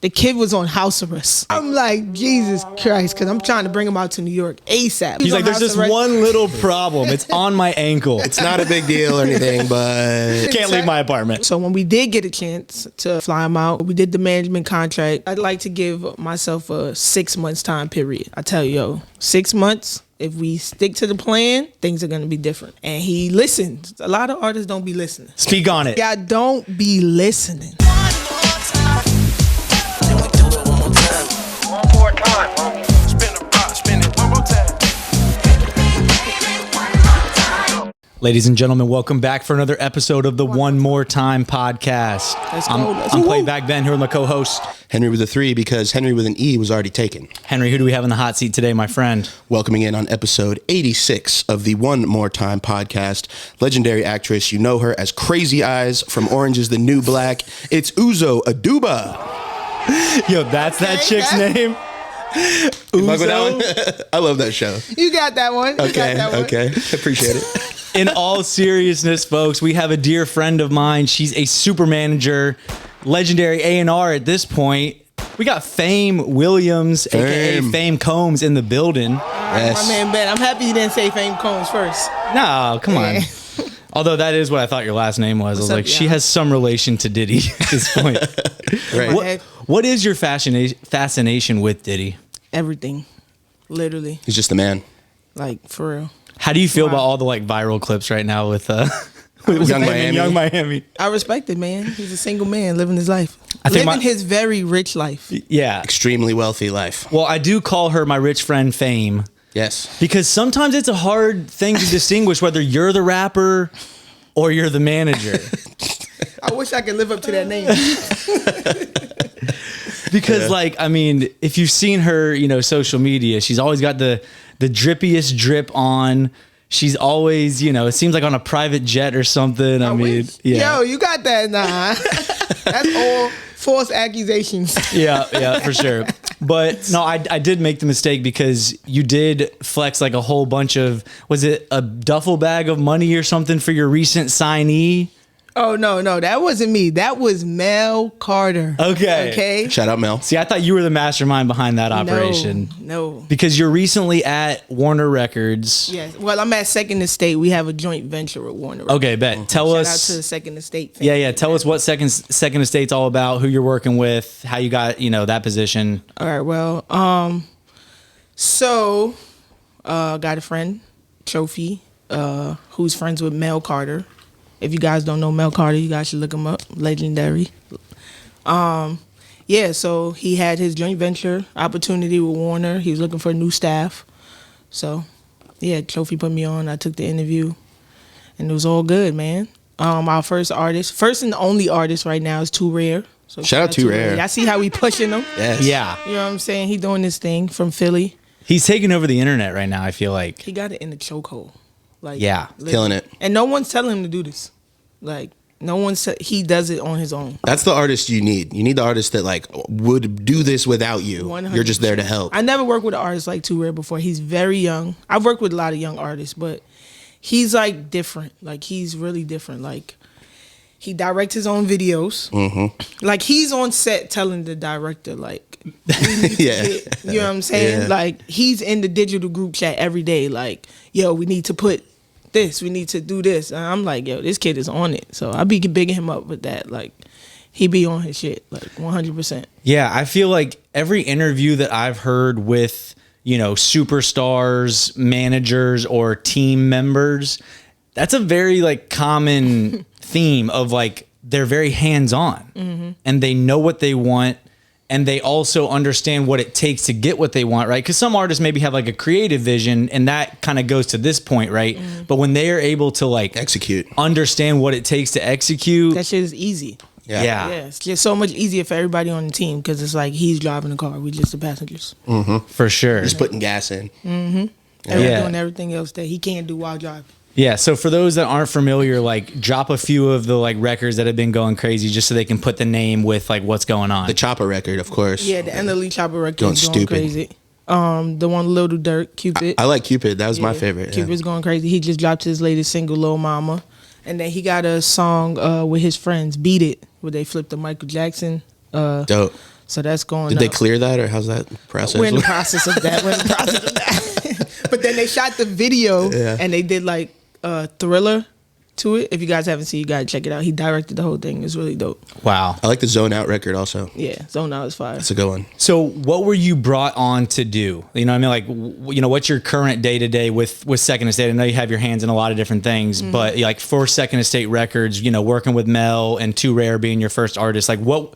The kid was on house arrest. I'm like, Jesus Christ, because I'm trying to bring him out to New York ASAP. He's like, there's this one little problem. It's on my ankle. It's not a big deal or anything, but Can't leave my apartment. So when we did get a chance to fly him out, we did the management contract. I'd like to give myself a 6 months time period. I tell you, 6 months. If we stick to the plan, things are going to be different. And he listens. A lot of artists don't be listening. Speak on it. Y'all don't be listening. One more time, homie. Spin a rock, spin it one more time. Ladies and gentlemen, welcome back for another episode of the One More Time podcast. Let's go. I'm Playback Ben here with my co-host. Henry with a 3 because Henry with an E was already taken. Henry, who do we have in the hot seat today, my friend? Welcoming in on episode 86 of the One More Time podcast, legendary actress. You know her as Crazy Eyes from Orange is the New Black. It's Uzo Aduba. Yo, that's that chick's name? Uzo? I love that show. You got that one. You got that one. Okay. Appreciate it. In all seriousness, folks, we have a dear friend of mine. She's a super manager, legendary A&R at this point. We got Fame Williams, a.k.a. Fame Combs, in the building. Yes. My man Ben, I'm happy you didn't say Fame Combs first. No, come on. Although that is what I thought your last name was. I was like, she has some relation to Diddy at this point. Right. What is your fascination with Diddy? Everything. Literally. He's just the man. Like, for real. How do you feel about all the like viral clips right now with Young Miami? I respect it, man. He's a single man living his life. Living his very rich life. Yeah. Extremely wealthy life. Well, I do call her my rich friend Fame. Yes. Because sometimes it's a hard thing to distinguish whether you're the rapper or you're the manager. I wish I could live up to that name. Because like, I mean, if you've seen her, social media, she's always got the drippiest drip on. She's always, it seems like on a private jet or something. I mean, yeah. Yo, you got that? Nah. That's all false accusations. Yeah, for sure. But no, I did make the mistake because you did flex like a whole bunch of, was it a duffel bag of money or something for your recent signee? Oh, no, that wasn't me. That was Mel Carter. Okay. Shout out, Mel. See, I thought you were the mastermind behind that operation. No. Because you're recently at Warner Records. Yes. Well, I'm at Second Estate. We have a joint venture with Warner Records. Okay, bet. Tell us. Shout out to the Second Estate. Yeah. Tell us what Second Estate's all about, who you're working with, how you got, that position. All right. Well, got a friend, Trophy, who's friends with Mel Carter. If you guys don't know Mel Carter, you guys should look him up. Legendary. So he had his joint venture opportunity with Warner. He was looking for new staff. So, Trophy put me on. I took the interview, and it was all good, man. Our first and only artist right now is Too Rare. So shout out Too Rare. I see how we pushing him. Yes. Yeah. You know what I'm saying? He doing this thing from Philly. He's taking over the internet right now, I feel like. He got it in the chokehold. Yeah. Killing it. And no one's telling him to do this. Like, no one said he does it on his own. That's the artist you need. You need the artist that like would do this without you. 100%. You're just there to help. I never worked with an artist like Too Rare before. He's very young. I've worked with a lot of young artists, but he's like different. Like, he's really different. Like, he directs his own videos. Mm-hmm. Like, he's on set telling the director, like, you know what I'm saying? Yeah. Like, he's in the digital group chat every day. Like, yo, we need to put this, we need to do this. And I'm like, yo, this kid is on it. So I be bigging him up with that. Like, he be on his shit, like 100%. Yeah, I feel like every interview that I've heard with, superstars, managers, or team members, that's a very like common theme of like, they're very hands-on and they know what they want. And they also understand what it takes to get what they want, right? Because some artists maybe have like a creative vision, and that kind of goes to this point, right? But when they are able to like execute, understand what it takes to execute, that shit is easy. Yeah, it's just so much easier for everybody on the team because it's like he's driving the car, we just the passengers. For sure. Just putting gas in. Doing everything else that he can't do while driving. Yeah, so for those that aren't familiar, like drop a few of the like records that have been going crazy just so they can put the name with like what's going on. The Chopper record, of course. Yeah, the NLE Chopper record is going crazy. The one Lil Durk, Cupid. I like Cupid. That was my favorite. Cupid's going crazy. He just dropped his latest single, Lil Mama. And then he got a song with his friends, Beat It, where they flipped the Michael Jackson dope So that's going Did up. they clear that, or how's that process? We're in the process of that. But then they shot the video and they did like Thriller to it. If you guys haven't seen, you gotta check it out. He directed the whole thing. It's really dope. Wow. I like the Zone Out record also. Yeah, Zone Out is fire. That's a good one. So what were you brought on to do? You know what I mean? Like, what's your current day to day with Second Estate? I know you have your hands in a lot of different things, but like for Second Estate Records, working with Mel and Too Rare being your first artist, like what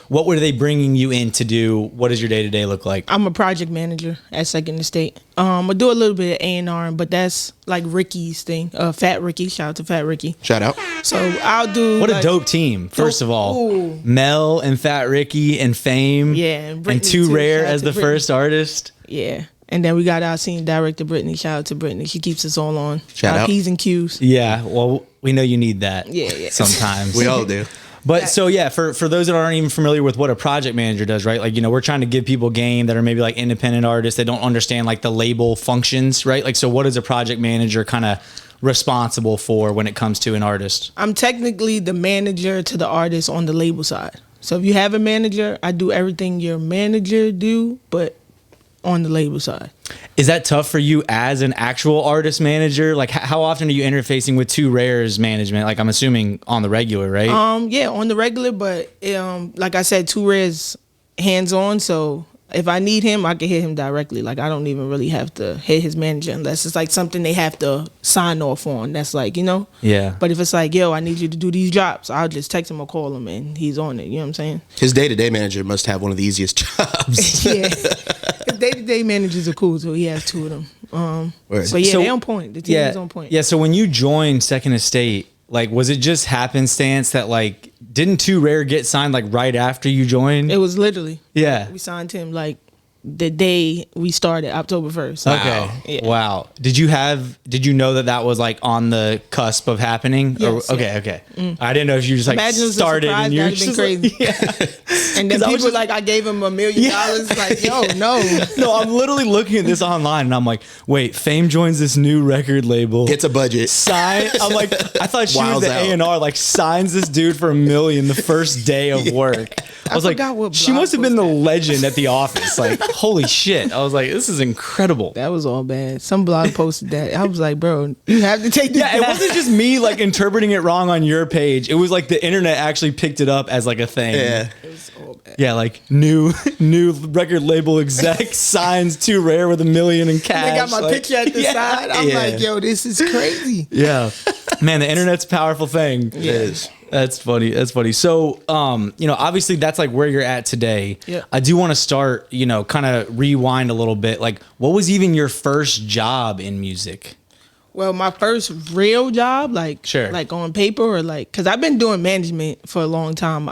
were they bringing you in to do? What does your day to day look like? I'm a project manager at Second Estate. I do a little bit of A&R, but that's like Ricky's thing. Fat Ricky, shout out to Fat Ricky. Shout out. So I'll do. What a dope team! First of all, Ooh. Mel and Fat Ricky and Fame, and and Too too. Rare Shout out as to the Brittany. first artist. Yeah, and then we got our scene director Brittany. Shout out to Brittany. She keeps us all on. Shout our out. P's and Q's. Yeah, well, we know you need that. Yeah. Sometimes We all do. But so yeah, for those that aren't even familiar with what a project manager does, right? Like, we're trying to give people game that are maybe like independent artists that don't understand like the label functions, right? Like, so what is a project manager kind of responsible for when it comes to an artist? I'm technically the manager to the artist on the label side. So if you have a manager, I do everything your manager do, but on the label side. Is that tough for you as an actual artist manager? Like, how often are you interfacing with Too Rare's management? Like, I'm assuming on the regular, right? Yeah, on the regular, but like I said, Too Rare's hands-on, so if I need him, I can hit him directly. Like, I don't even really have to hit his manager unless it's like something they have to sign off on. That's like, Yeah. But if it's like, yo, I need you to do these drops, I'll just text him or call him and he's on it. You know what I'm saying? His day-to-day manager must have one of the easiest jobs. Yeah. His day-to-day managers are cool, so he has two of them. Word. So yeah, So- they on point. The team is on point. Yeah, so when you joined Second Estate, like, was it just happenstance that, like, didn't Too Rare get signed, like, right after you joined? It was literally. Yeah. We signed him like the day we started, October 1st. Okay. Yeah. Wow. Did you know that was like on the cusp of happening? Yes, Or, yeah. okay. I didn't know if you just like Imagine it was a started surprise, and you're that'd just been crazy. yeah. And then 'Cause I was people just- like, I gave him $1 million. Like, yo, no. No, I'm literally looking at this online and I'm like, wait, Fame joins this new record label. Gets a budget. Sign. I'm like, I thought she was Wilds the out. A&R. Like, signs this dude for $1 million the first day of work. I was like, forgot what she blog must have been the post that. legend at the office. Like, holy shit! I was like, this is incredible. That was all bad. Some blog posted that. I was like, bro, you have to take this Yeah, it back. wasn't just me like interpreting it wrong on your page. It was like the internet actually picked it up as like a thing. Yeah. It was all bad. Yeah, like new record label exec signs Too Rare with $1 million in cash. They got my Like, picture at the yeah. side. I'm Yeah. like, yo, this is crazy. Yeah. Man, the internet's a powerful thing. It is. That's funny. That's funny. So, obviously that's like where you're at today. Yeah. I do want to start, kind of rewind a little bit. Like, what was even your first job in music? Well, my first real job, like, Sure. like on paper or like, cause I've been doing management for a long time.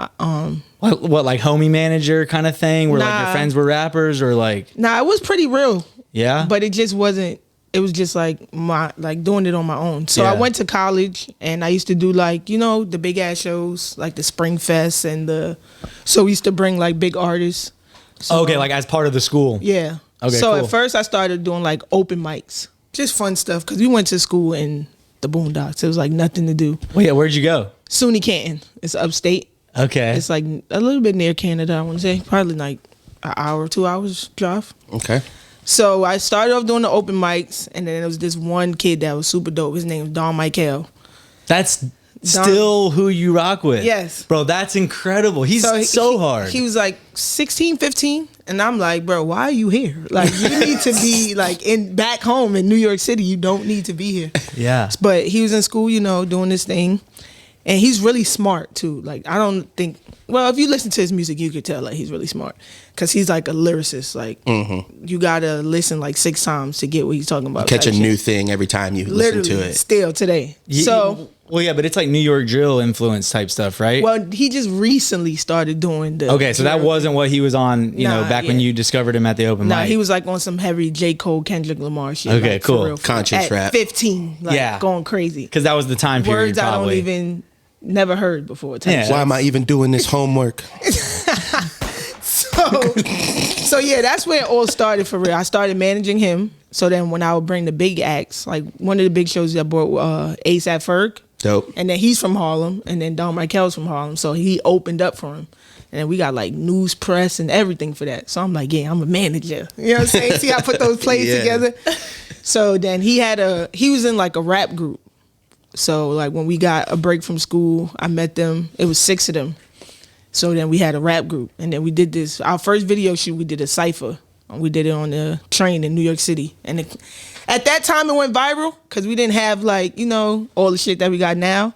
What like homie manager kind of thing where like your Nah. friends were rappers or like, Nah, it was pretty real, yeah? but it just wasn't. It was just like doing it on my own. So I Yeah. went to college and I used to do like, the big ass shows, like the Spring Fest so we used to bring like big artists. So, Okay, like as part of the school. yeah. Okay, So cool. at first I started doing like open mics, just fun stuff, because we went to school in the Boondocks. It was like nothing to do. Well, yeah, where'd you go? SUNY Canton. It's upstate. Okay. It's like a little bit near Canada, I want to say. Probably like an hour, 2 hours drive. Okay. So I started off doing the open mics, and then there was this one kid that was super dope. His name was Don Michael. That's still who you rock with. Yes. Bro, that's incredible. He's so hard. He was like 16, 15, and I'm like, bro, why are you here? Like, you need to be like back home in New York City. You don't need to be here. yeah. But he was in school, doing this thing. And he's really smart too. Like, I don't think, well, if you listen to his music, you could tell like he's really smart, because he's like a lyricist. Like, you gotta listen like 6 times to get what he's talking about. Catch a type new shit. thing every time you Literally, listen to it. still today. So, well, yeah, but it's like New York drill influence type stuff, right? well, he just recently started doing the. Okay, so that wasn't what he was on, Nah, back when yeah. you discovered him at the open Nah, mic. he was like on some heavy J. Cole, Kendrick Lamar shit. Okay, like, for cool. real, for Conscious at rap. 15, like, Yeah. going crazy. Because that was the time period, Words I don't probably. even never heard before. type Yeah. shit. Why am I even doing this homework? So yeah, that's where it all started for real. I started managing him. So then when I would bring the big acts, like one of the big shows that brought ASAP Ferg, Dope. and then he's from Harlem, and then Don Michael's from Harlem, so he opened up for him. And then we got like news press and everything for that. So I'm like, yeah, I'm a manager. You know what I'm saying? See how I put those plays Yeah. together? So then he was in like a rap group. So like when we got a break from school, I met them. It was 6 of them. So then we had a rap group. And then we did this. Our first video shoot, we did a cypher. We did it on the train in New York City. And at that time it went viral because we didn't have like, you know, all the shit that we got now.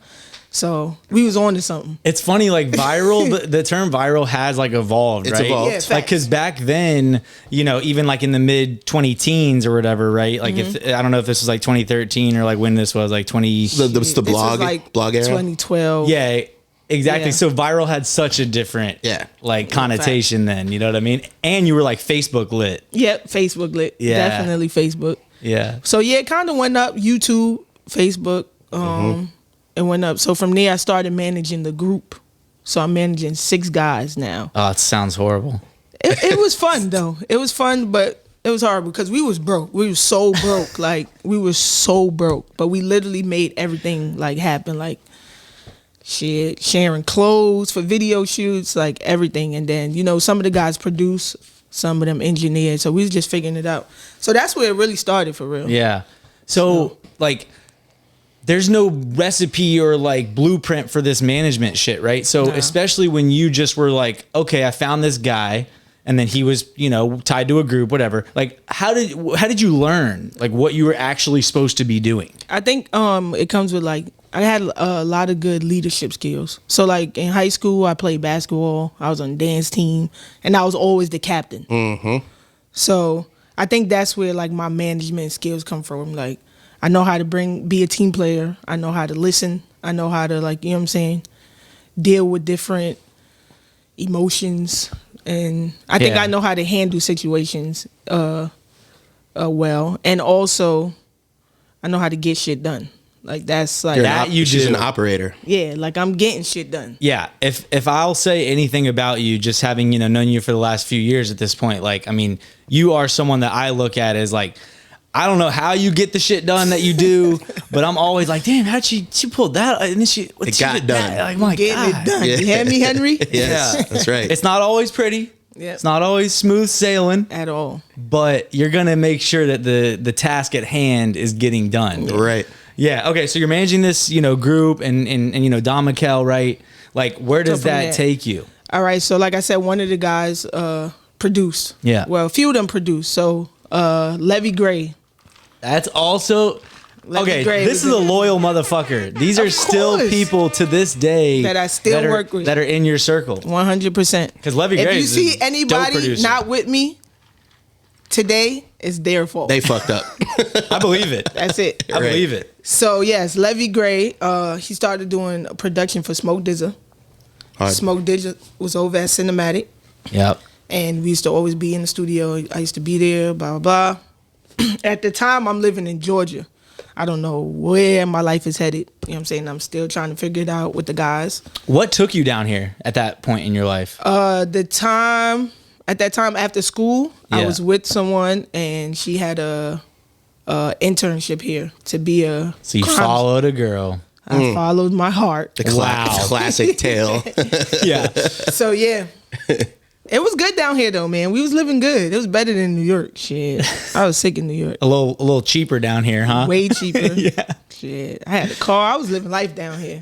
So we was on to something. It's funny, like viral, the term viral has like evolved, It's right? evolved. Yeah, Like, cause back then, you know, even like in the mid 20-teens or whatever, right? Like if, I don't know if this was like 2013 or like when this was like 20. The This blog, was like blog era. 2012. Yeah, exactly. Yeah. So viral had such a different Yeah. like connotation then, you know what I mean? And you were like Facebook lit. Yep, Facebook lit. Yeah. Definitely Facebook. Yeah. So yeah, it kind of went up. YouTube, Facebook, it went up. So from there, I started managing the group. So I'm managing 6 guys now. Oh, it sounds horrible. It was fun though. It was fun, but it was hard because we was broke. We was so broke. Like we were so broke, but we literally made everything like happen. Like shit, sharing clothes for video shoots, like everything. And then, you know, some of the guys produce, some of them engineered. So we was just figuring it out. So that's where it really started for real. Yeah. So like there's no recipe or like blueprint for this management shit, right? So No. especially when you just were like, okay, I found this guy and then he was, you know, tied to a group, whatever. Like how did you learn like what you were actually supposed to be doing? I think it comes with like I had a lot of good leadership skills. So like in high school, I played basketball. I was on the dance team, and I was always the captain. Mm-hmm. So I think that's where like my management skills come from. Like I know how to be a team player. I know how to listen. I know how to like, you know what I'm saying, deal with different emotions, and I think Yeah. I know how to handle situations well, and also I know how to get shit done. Like that's like That you She's do. an operator. yeah, like I'm getting shit done. Yeah, if I'll say anything about you, just having, you know, known you for the last few years at this point, like I mean, you are someone that I look at as like, I don't know how you get the shit done that you do, but I'm always like, damn, how'd she pulled that and then she got did done. that? Like my Getting God. it done. Yeah. You hear me, Henry? Yes, Yeah. that's right. It's not always pretty. Yeah. It's not always smooth sailing, At all. but you're gonna make sure that the task at hand is getting done. Right. Yeah. Okay. So you're managing this, you know, group and you know, Don McKell, right? Like, where does So from that there- take you? All right, so like I said, one of the guys produced. Yeah. Well, a few of them produced. So Levy Gray. That's also Levy okay. Gray This was is a in- loyal motherfucker. These are still course. people to this day That I still are, work with. that are in your circle. 100%. Because Levy If Gray you is a see dope anybody producer. not with me today, it's their fault. They fucked up. I believe it. That's it. I believe it. So yes, Levy Gray, he started doing a production for Smoke DZA. Hard. Smoke DZA was over at Cinematic. Yep. And we used to always be in the studio. I used to be there, blah, blah, blah. At the time, I'm living in Georgia. I don't know where my life is headed. You know what I'm saying? I'm still trying to figure it out with the guys. What took you down here at that point in your life? At that time after school, Yeah. I was with someone, and she had a internship here to be a. So you crime- followed a girl. I followed my heart. The Wow. classic tale. Yeah. So yeah, it was good down here though, man. We was living good. It was better than New York. Shit, I was sick in New York. A little cheaper down here, huh? Way cheaper. Yeah. Shit, I had a car. I was living life down here,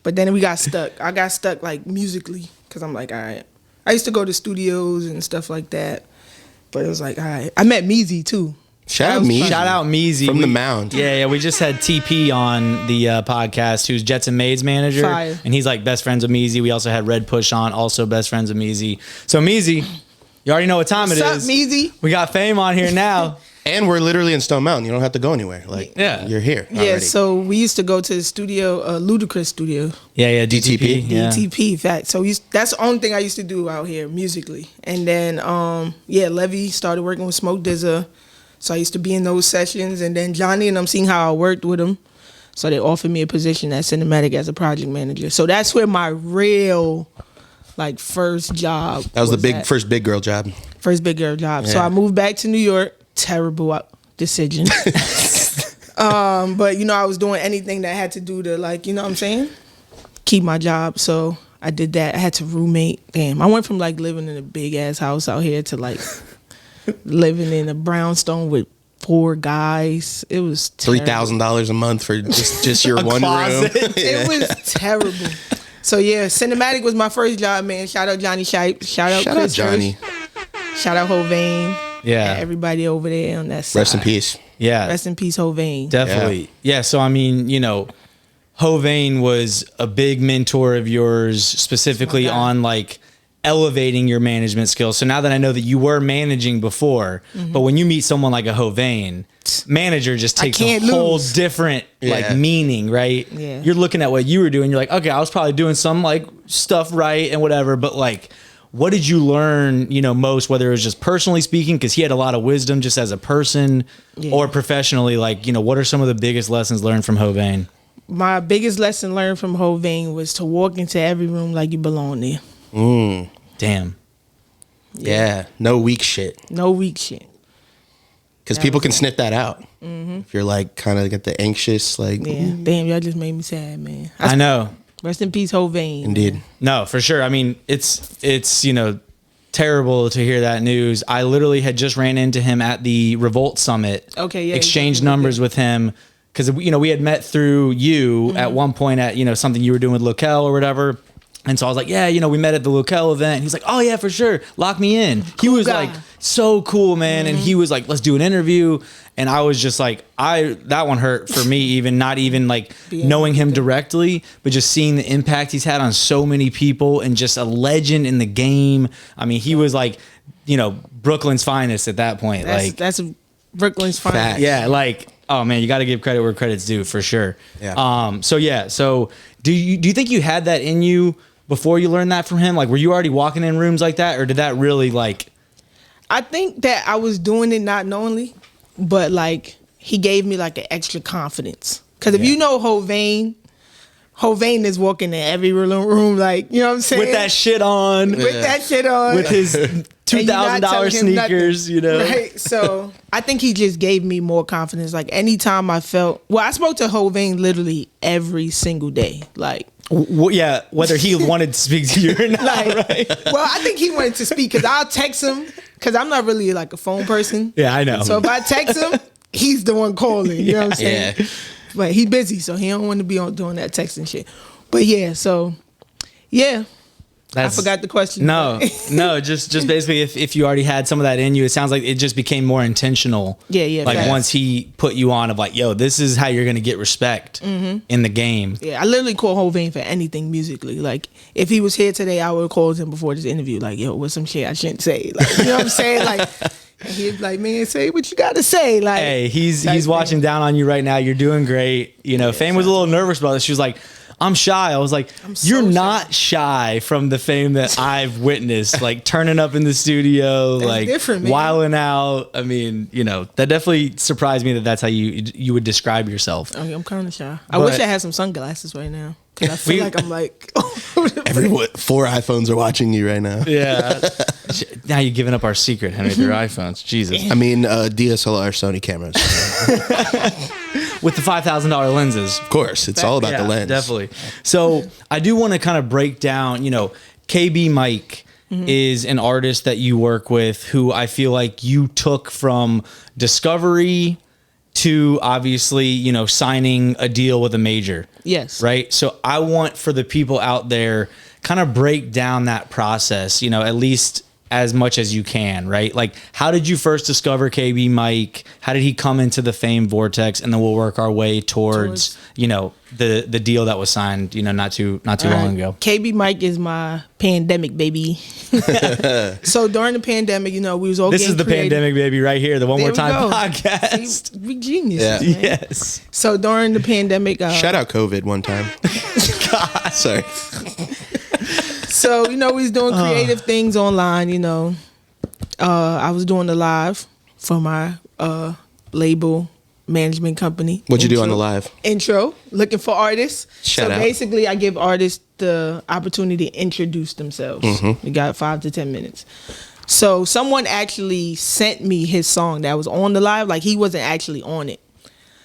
but then we got stuck. I got stuck like musically because I'm like, all right. I used to go to studios and stuff like that, but it was like, all right. I met Meezy too. Shout That out was me. fun. Shout out Meezy. From the Mound. Yeah. We just had TP on the podcast, who's Jets and Maid's manager. Fire. And he's like best friends with Meezy. We also had Red Push on, also best friends with Meezy. So Meezy, you already know what time What's it up, is. Meezy? We got Fame on here now. And we're literally in Stone Mountain. You don't have to go anywhere. Like, Yeah. you're here. Yeah, already. so we used to go to the studio, Ludacris studio, Yeah, DTP. DTP. Yeah. DTP. Fact. So that's the only thing I used to do out here musically. And then, Levy started working with Smoke DZA. So I used to be in those sessions. And then Johnny and I'm seeing how I worked with him. So they offered me a position at Cinematic as a project manager. So that's where my real, like, first job. that was the at. first big girl job. First big girl job. So Yeah. I moved back to New York. Terrible decision. But I was doing anything that had to do to, like, you know what I'm saying, keep my job. So I did that. I had to roommate. Damn, I went from like living in a big ass house out here to like living in a brownstone with 4 guys. It was terrible. $3,000 a month for just your one closet. room. It was terrible. So yeah, Cinematic was my first job, man. Shout out Johnny Shipe. Shout out Shout out Chris Johnny. Hirsch. Shout out Hovain. Yeah. And everybody over there on that side. Rest in peace. Yeah. Rest in peace, Hovain. Definitely. Yeah. So, I mean, you know, Hovain was a big mentor of yours, specifically That's my guy. on like elevating your management skills. So now that I know that you were managing before, but when you meet someone like a Hovain, manager just takes a can't whole lose. different Yeah. like meaning, right? Yeah. You're looking at what you were doing. You're like, okay, I was probably doing some like stuff right and whatever, but like, what did you learn, you know, most, whether it was just personally speaking, because he had a lot of wisdom just as a person, or professionally, like, you know, what are some of the biggest lessons learned from Hovain? My biggest lesson learned from Hovain was to walk into every room like you belong there. Damn. Yeah. No weak shit. No weak shit. Because people can sniff that out. If you're like kind of get the anxious, like, Yeah. Damn, y'all just made me sad, man. I know. Rest in peace, Hovain. indeed. No, for sure. I mean, it's you know, terrible to hear that news. I literally had just ran into him at the Revolt Summit. Okay, yeah, Exchanged exactly. numbers with him because you know we had met through you at one point at, you know, something you were doing with Locale or whatever. And so I was like, yeah, you know, we met at the Locale event. And he's like, oh yeah, for sure, lock me in. He was guy. like so cool, man. And he was like, let's do an interview. And I was just like, that one hurt for me, even not even like knowing him directly, but just seeing the impact he's had on so many people and just a legend in the game. I mean, he was like, you know, Brooklyn's finest at that point. That's Brooklyn's finest. Fact. Yeah, like, oh man, you got to give credit where credit's due for sure. Yeah. So do you think you had that in you before you learned that from him? Like, were you already walking in rooms like that, or did that really like? I think that I was doing it not knowingly, but like he gave me like an extra confidence. Because if you know Hovain is walking in every room, like, you know what I'm saying? With that shit on, With that shit on. with his $2,000 sneakers, you know. Right. So I think he just gave me more confidence. Like anytime I felt, I spoke to Hovain literally every single day. Like, Yeah, whether he wanted to speak to you or not, like, right? well, I think he wanted to speak because I'll text him because I'm not really like a phone person. Yeah, I know. So if I text him, he's the one calling. You know what I'm saying? Yeah. But he busy, so he don't want to be on doing that texting shit. But yeah, so yeah. I forgot the question. No, just basically if you already had some of that in you, it sounds like it just became more intentional. Yeah, Like facts. once he put you on of like, yo, this is how you're gonna get respect in the game. Yeah, I literally call Hovain for anything musically. Like, if he was here today, I would have called him before this interview. Like, yo, what's some shit I shouldn't say? Like, you know what I'm saying? Like, and he'd be like, man, say what you got to say. Like, Hey, he's type watching thing. down on you right now. You're doing great. You know, Fame was a little nervous about this. She was like, I'm shy. I was like, so you're shy. not shy from the Fame that I've witnessed, like turning up in the studio, like different, man. wilding out. I mean, you know, that definitely surprised me that that's how you would describe yourself. I'm kind of shy. I wish But- I had some sunglasses right now. Because I feel We- like I'm like... 4 iPhones are watching you right now. Yeah. Now you're giving up our secret, Henry, through iPhones. Jesus. I mean, DSLR Sony cameras. With the $5,000 lenses. Of course, it's all about the lens. Definitely. So I do want to kind of break down, you know, KB Mike is an artist that you work with who I feel like you took from discovery to obviously, you know, signing a deal with a major. Yes. Right. So I want for the people out there kind of break down that process, you know, at least as much as you can, right? Like, how did you first discover KB Mike? How did he come into the Fame vortex? And then we'll work our way towards you know, the deal that was signed, you know, not too long ago. KB Mike is my pandemic baby. So during the pandemic, you know, we was all This getting is the creative. pandemic, baby, right here. The One There More we Time go. podcast. See, we geniuses, Yeah. man. Yes. So during the pandemic, Shout out COVID one time. Sorry. so, you know, we was doing creative things online, you know. I was doing the live for my label management company. What'd you do on Intro. the live? Intro, looking for artists. Shout so out. basically, I give artists the opportunity to introduce themselves. Mm-hmm. We got 5 to 10 minutes. So someone actually sent me his song that was on the live. Like, he wasn't actually on it.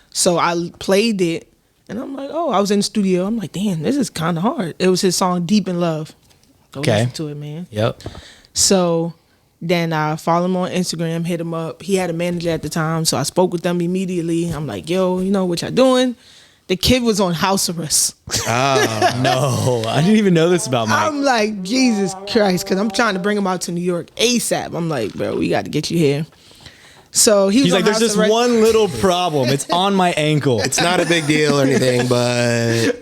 So I played it, And I'm like, oh, I was in the studio. I'm like, damn, this is kind of hard. It was his song Deep in Love. Go listen to it, man. Yep. So then I followed him on Instagram, hit him up. He had a manager at the time, so I spoke with them immediately. I'm like, yo, you know what y'all doing? The kid was on house arrest. No, I didn't even know this about Mike. I'm like, Jesus Christ, because I'm trying to bring him out to New York ASAP. I'm like, bro, we got to get you here. So He's was like, on there's house this arrest. one little problem. It's on my ankle. It's not a big deal or anything, but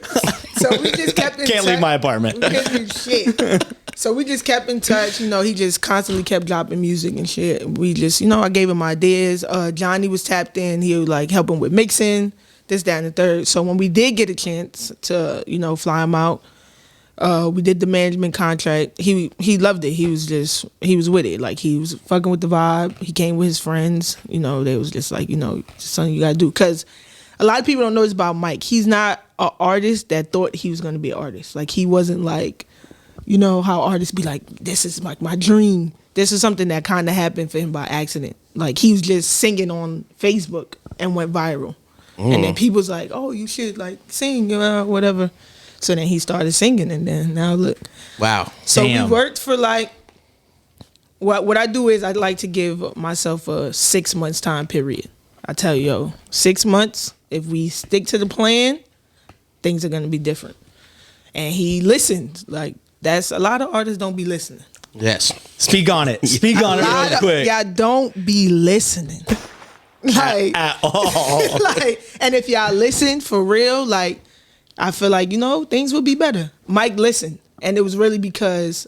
So we just kept in Can't leave touch. my apartment. We couldn't do shit. So we just kept in touch. You know, he just constantly kept dropping music and shit. We just, you know, I gave him ideas. Johnny was tapped in. He would like help him with mixing, this, that, and the third. So when we did get a chance to, you know, fly him out, we did the management contract. He loved it. He was with it. Like, he was fucking with the vibe. He came with his friends. You know, they was just like, you know, something you gotta do. Because a lot of people don't know this about Mike. He's not an artist that thought he was gonna be an artist. Like, he wasn't like, you know how artists be like, this is like my dream. This is something that kind of happened for him by accident. Like, he was just singing on Facebook and went viral. And then people was like, oh, you should like sing, whatever. So then he started singing, and then now look. wow. So Damn. we worked for like, what I do is I like to give myself a 6 months time period. I tell you, yo, 6 months, if we stick to the plan, things are going to be different. And he listened. Like, that's a lot of artists don't be listening. Yes. Speak on it. Speak on it real quick. Y'all don't be listening. Like, At all. like, and if y'all listen for real, like, I feel like, you know, things will be better. Mike listened, and it was really because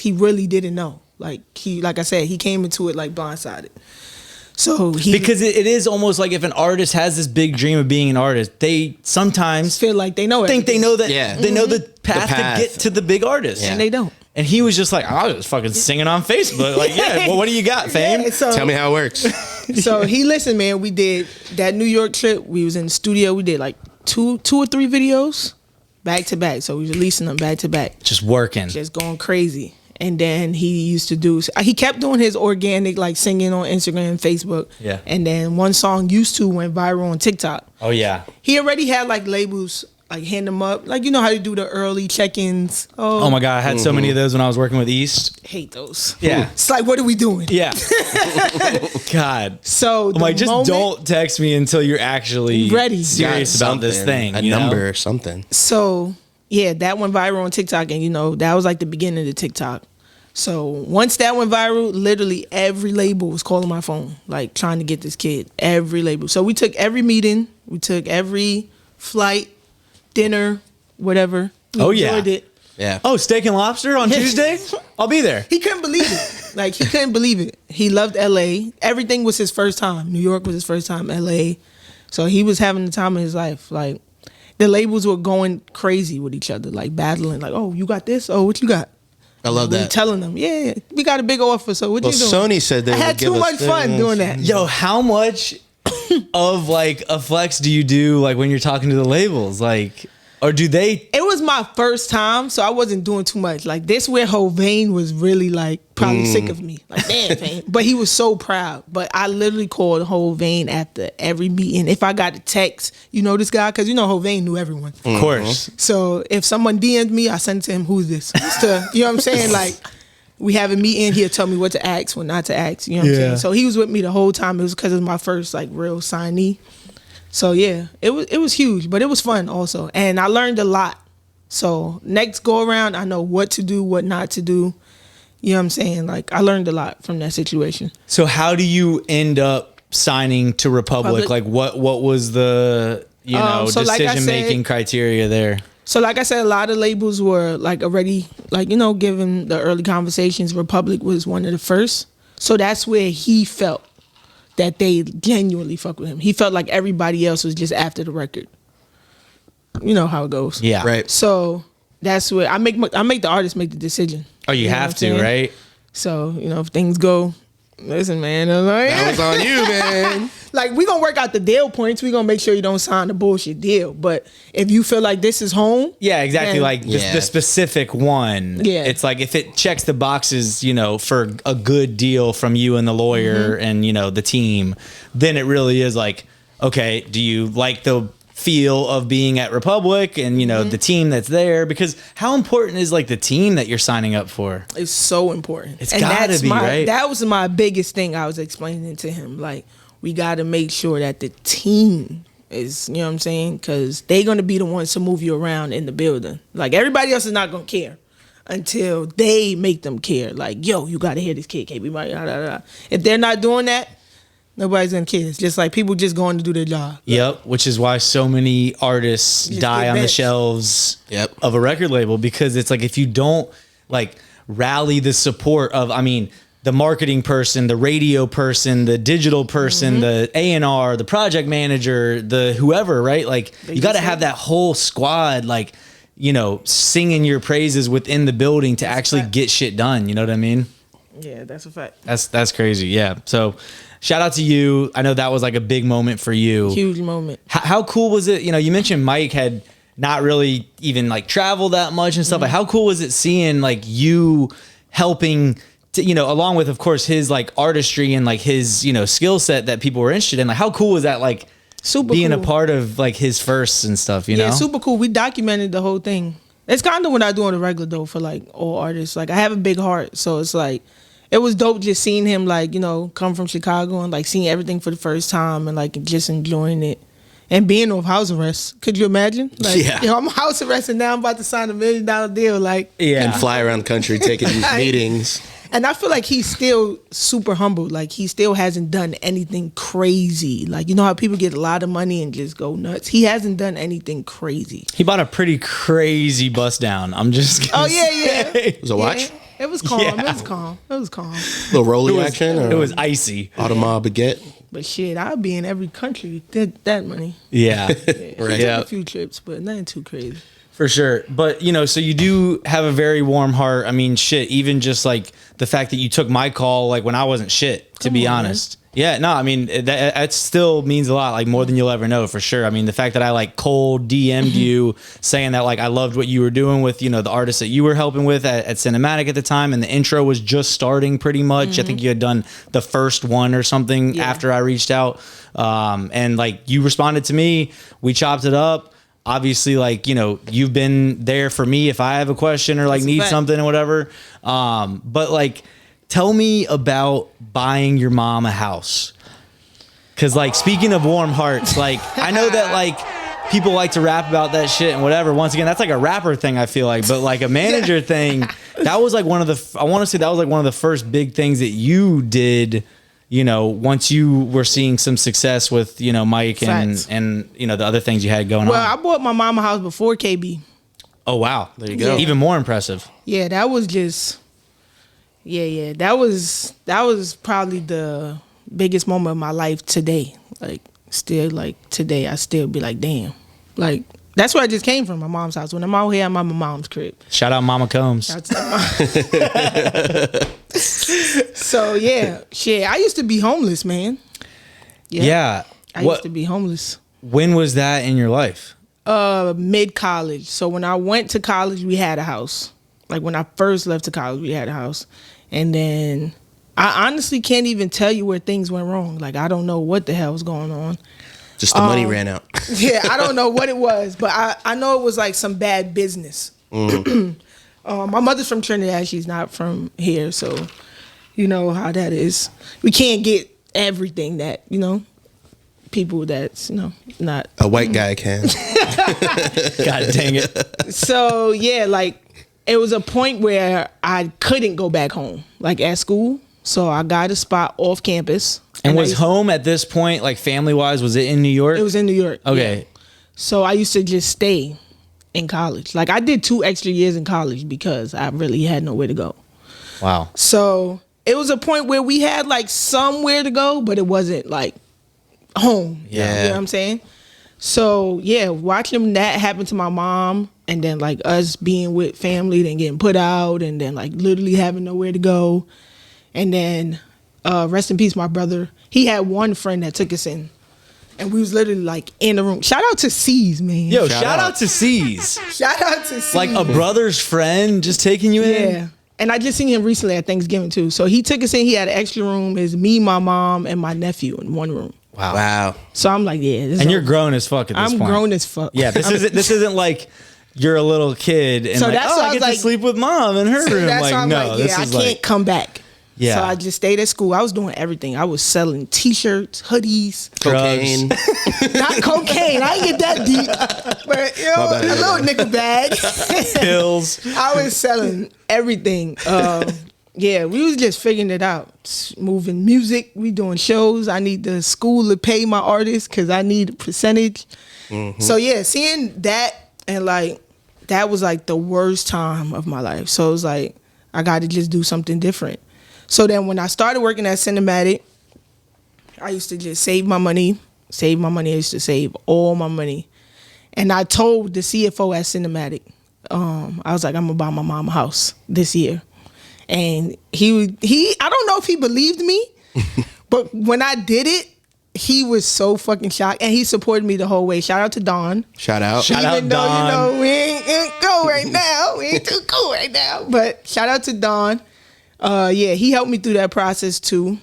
he really didn't know. Like I said, he came into it like blindsided. So he Because it is almost like if an artist has this big dream of being an artist, they sometimes feel like they know think they know that Yeah. they know the path, path. to get to the big artist. and they don't. And he was just like, I was just fucking singing on Facebook. Like, yeah, well, what do you got, fame? Yeah, so, Tell me how it works. So he listened, man. We did that New York trip. We was in the studio. We did like two or three videos back to back. So we was releasing them back to back, Just working. just going crazy. And then he kept doing his organic, like singing on Instagram, Facebook. Yeah. And then one song, Used To, went viral on TikTok. Oh, yeah. He already had like labels, like hand them up. Like, you know how you do the early check-ins. Oh, my God. I had so many of those when I was working with East. Hate those. Yeah. It's like, what are we doing? Yeah. God. So I'm like, just don't text me until you're actually Ready. serious about this Something, thing. a you know? number or something. So, yeah, that went viral on TikTok. And, you know, that was like the beginning of the TikTok. So once that went viral, literally every label was calling my phone, like trying to get this kid. Every label. So we took every meeting. We took every flight, dinner, whatever. We Oh, yeah. enjoyed it. Yeah. Oh, steak and lobster on Tuesday? I'll be there. He couldn't believe it. Like, he couldn't believe it. He loved LA. Everything was his first time. New York was his first time. LA. So he was having the time of his life. Like, the labels were going crazy with each other, like battling. Like, oh, you got this? Oh, what you got? I love We that. telling them, yeah, we got a big offer. So what Well, you doing? Sony said they I had would give too us much fun things. doing that. Yo, how much of like a flex do you do like when you're talking to the labels? Like, or do they? It was my first time, so I wasn't doing too much. Like, this where Hovain was really like probably sick of me. Like, damn, Vane. But he was so proud. But I literally called Hovain after every meeting. If I got a text, you know this guy? Because you know Hovain knew everyone. Of course. So if someone DM'd me, I sent to him, who's this? Just to, you know what I'm saying? Like, we have a meeting, he'll tell me what to ask, what not to ask. You know what I'm Yeah. saying? So he was with me the whole time. It was because it was my first like real signee. So yeah, it was huge, but it was fun also. And I learned a lot. So next go around, I know what to do, what not to do. You know what I'm saying? Like, I learned a lot from that situation. So how do you end up signing to Republic? Republic. Like what was the, So like I decision making said- criteria there? So like I said, a lot of labels were like already like, you know, given the early conversations, Republic was one of the first. So that's where he felt that they genuinely fuck with him. He felt like everybody else was just after the record. You know how it goes. Yeah. Right. So that's where I make the artist make the decision. Oh, you know have what I'm to, saying? right? So, you know, if things go, listen, man, I'm like, That was on you, man. like, we gonna work out the deal points. We gonna make sure you don't sign a bullshit deal. But if you feel like this is home, Yeah, exactly. then- Like Yeah. the specific one. Yeah. It's like if it checks the boxes, for a good deal from you and the lawyer Mm-hmm. and, the team, then it really is like, okay, do you like the feel of being at Republic and, you know, the team that's there, because how important is like the team that you're signing up for? It's so important. It's gotta be, right? That was my biggest thing I was explaining to him. Like, we got to make sure that the team is, you know what I'm saying? Because they're going to be the ones to move you around in the building. Like, everybody else is not going to care until they make them care. Like, yo, you got to hear this kid, KB. If they're not doing that, nobody's gonna care. It's just like people just going to do their job. Yep, which is why so many artists Just die get on the benched. shelves Yep. of a record label, because it's like if you don't like rally the support of, I mean, the marketing person, the radio person, the digital person, the A&R, the project manager, the whoever, right? Like you got to just have that whole squad, like, you know, singing your praises within the building to actually fact. get shit done. You know what I mean? Yeah, that's a fact. That's crazy. Yeah. So shout out to you. I know that was like a big moment for you. Huge moment. How cool was it? You know, you mentioned Mike had not really even like traveled that much and stuff. Like, how cool was it seeing like you helping to, you know, along with, of course, his like artistry and like his, you know, skill set that people were interested in? Like, how cool was that? Like Super being cool. a part of like his firsts and stuff, you know? Yeah, super cool. We documented the whole thing. It's kind of what I do on the regular though for like all artists. Like I have a big heart, so it's like it was dope just seeing him like, you know, come from Chicago and like seeing everything for the first time and like just enjoying it. And being off house arrest. Could you imagine? Like, Yeah. yo, I'm house arrest and now I'm about to sign $1 million deal. Like, Yeah. And fly around the country taking meetings. and I feel like he's still super humble. Like he still hasn't done anything crazy. Like, you know how people get a lot of money and just go nuts? He hasn't done anything crazy. He bought a pretty crazy bust down. I'm just gonna Oh, yeah, yeah. say. It was a watch? Yeah, it was calm. Yeah. It was calm. It was calm. Little rolling action? Or It was icy. Audemars baguette? But shit, I'll be in every country. That money. Yeah. Right. Took Yeah. a few trips, but nothing too crazy. For sure. But, you know, so you do have a very warm heart. I mean, shit, even just like the fact that you took my call, like when I wasn't shit, to Come be on, man. honest. Yeah, no, I mean, that still means a lot, like more than you'll ever know, for sure. I mean, the fact that I like cold DM'd you saying that like I loved what you were doing with, you know, the artists that you were helping with at Cinematic at the time, and the intro was just starting pretty much. I think you had done the first one or something Yeah. after I reached out. And like you responded to me, we chopped it up. Obviously, like, you know, you've been there for me if I have a question or like That's a need fact. something or whatever. But like, tell me about buying your mom a house. Cause like, speaking of warm hearts, like I know that like people like to rap about that shit and whatever. Once again, that's like a rapper thing, I feel like, but like a manager thing, that was like one of the, I want to say that was like one of the first big things that you did, you know, once you were seeing some success with, you know, Mike Facts. and, you know, the other things you had going Well, on. I bought my mama a house before KB. Oh, wow. There you go. Yeah. Even more impressive. Yeah, that was just yeah. That was probably the biggest moment of my life today. Like still like today I still be like, damn. Like that's where I just came from, my mom's house. When I'm out here, I'm at my mom's crib. Shout out Mama Combs. So yeah, shit. I used to be homeless, man. Yeah. I used to be homeless. When was that in your life? Mid college. So when I went to college, we had a house. Like when I first left to college, we had a house. And then I honestly can't even tell you where things went wrong. Like I don't know what the hell was going on. Just the money ran out. Yeah, I don't know what it was, but I know it was like some bad business. My mother's from Trinidad. She's not from here, so you know how that is. We can't get everything that, you know, people that's, you know, not. A white guy can. God dang it. So yeah, like it was a point where I couldn't go back home, like at school. So I got a spot off campus. And I was used- home at this point, like family wise, was it in New York? It was in New York. Okay. yeah. So I used to just stay in college. Like I did 2 extra years in college because I really had nowhere to go. Wow. So it was a point where we had like somewhere to go, but it wasn't like home. Yeah. You know what I'm saying? So yeah, watching that happen to my mom and then like us being with family, then getting put out and then like literally having nowhere to go. And then rest in peace, my brother. He had one friend that took us in. And we was literally like in the room. Shout out to C's, man. Yo, Shout shout out. out to C's. Shout out to C's. Like a brother's friend just taking you in? Yeah. And I just seen him recently at Thanksgiving too. So he took us in. He had an extra room. It's me, my mom, and my nephew in one room. Wow. So I'm like, yeah. This And is you're over. grown as fuck at this I'm point. grown as fuck. Yeah, this isn't like you're a little kid and So like, that's oh, why I I was get to like- sleep with mom in her room. That's Like, why I'm no, like, this yeah, I is can't like, come back. Yeah. So I just stayed at school. I was doing everything. I was selling T-shirts, hoodies, Cocaine. not cocaine. I didn't get that deep, but you know, bad. a little nickel bag. pills. I was selling everything. Yeah, we was just figuring it out. Moving music, we doing shows. I need the school to pay my artists because I need a percentage. So yeah, seeing that and like that was like the worst time of my life. So it was like I got to just do something different. So then when I started working at Cinematic, I used to just save my money. I used to save all my money. And I told the CFO at Cinematic, I was like, I'm gonna buy my mom a house this year. And he I don't know if he believed me, but when I did it, he was so fucking shocked, and he supported me the whole way. Shout out to Don. Shout out. Shout out Even though, Don. you know, we ain't cool right now. We ain't too cool right now. But shout out to Don. Yeah, he helped me through that process too.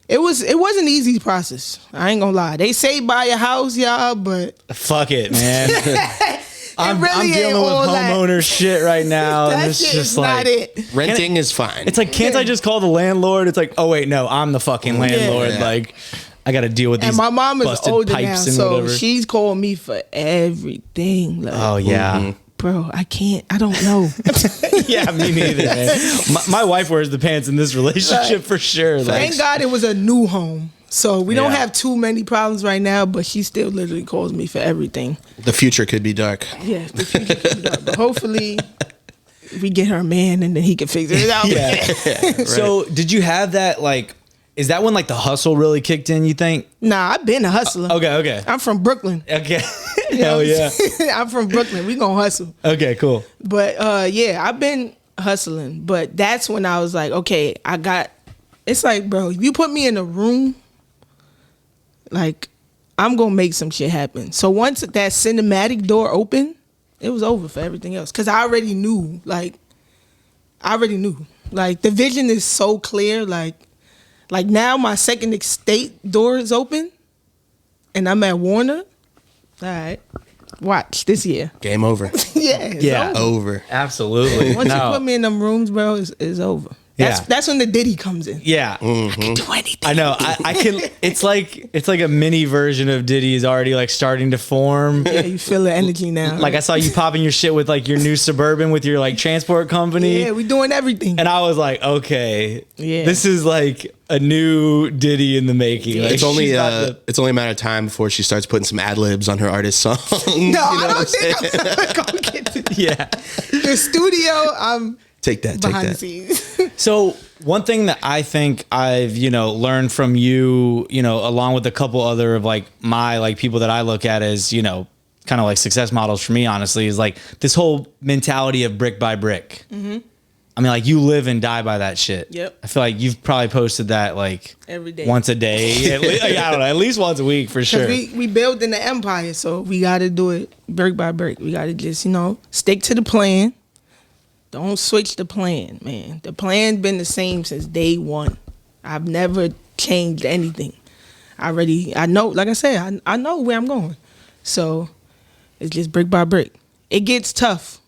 It was an easy process. I ain't gonna lie. They say buy a house, y'all, but Fuck it, man. I'm really ain't dealing with all that. homeowner shit right now, and that it's shit just is like not it. Renting is fine. it's like, can't I just call the landlord? It's like, oh wait, no, I'm the fucking landlord. Yeah. Like, I got to deal with these. And my mom is busted older now, pipes and so whatever. she's calling me for everything. Like, Oh yeah, bro, I don't know. yeah, me neither. Man. My wife wears the pants in this relationship for sure. Like, Thank God it was a new home. So we don't Yeah. have too many problems right now, but she still literally calls me for everything. The future could be dark. Yeah, the future could be dark, but hopefully we get her a man and then he can figure it out. yeah. So did you have that like? Is that when like the hustle really kicked in? You think? Nah, I've been a hustler. Okay. I'm from Brooklyn. Okay. You know Hell what I'm yeah. saying? I'm from Brooklyn. We gonna hustle. Okay, cool. But yeah, I've been hustling. But that's when I was like, okay, it's like, bro, if you put me in a room, like, I'm gonna make some shit happen. So once that Cinematic door opened, it was over for everything else. Cause I already knew. Like, the vision is so clear. Like now my second estate door is open and I'm at Warner. All right. Watch this year. Game over. Yeah. It's Yeah. over. Over. Absolutely. Once No. you put me in them rooms, bro, it's over. Yeah. That's when the Diddy comes in. Yeah. Do anything. I know. I can. It's like a mini version of Diddy is already like starting to form. Yeah, you feel the energy now. Like I saw you popping your shit with like your new Suburban with your like transport company. yeah, we doing everything. And I was like, okay, Yeah. this is like a new Diddy in the making. Like, It's only she's about to- it's only a matter of time before she starts putting some ad libs on her artist songs. No, I don't think I'm ever gonna get to that. yeah. The studio. I'm Take that. Take behind the that. scenes. So one thing that I think I've, learned from you, along with a couple other of like my like people that I look at as, kind of like success models for me, honestly, is like this whole mentality of brick by brick. Mm-hmm. I mean, like you live and die by that shit. Yep. I feel like you've probably posted that like Every day. once a day. At least, I don't know, at least once a week for sure. We building the empire, so we got to do it brick by brick. We got to just stick to the plan. Don't switch the plan, man. The plan's been the same since day one. I've never changed anything. I know, like I said, I know where I'm going. So it's just brick by brick. It gets tough.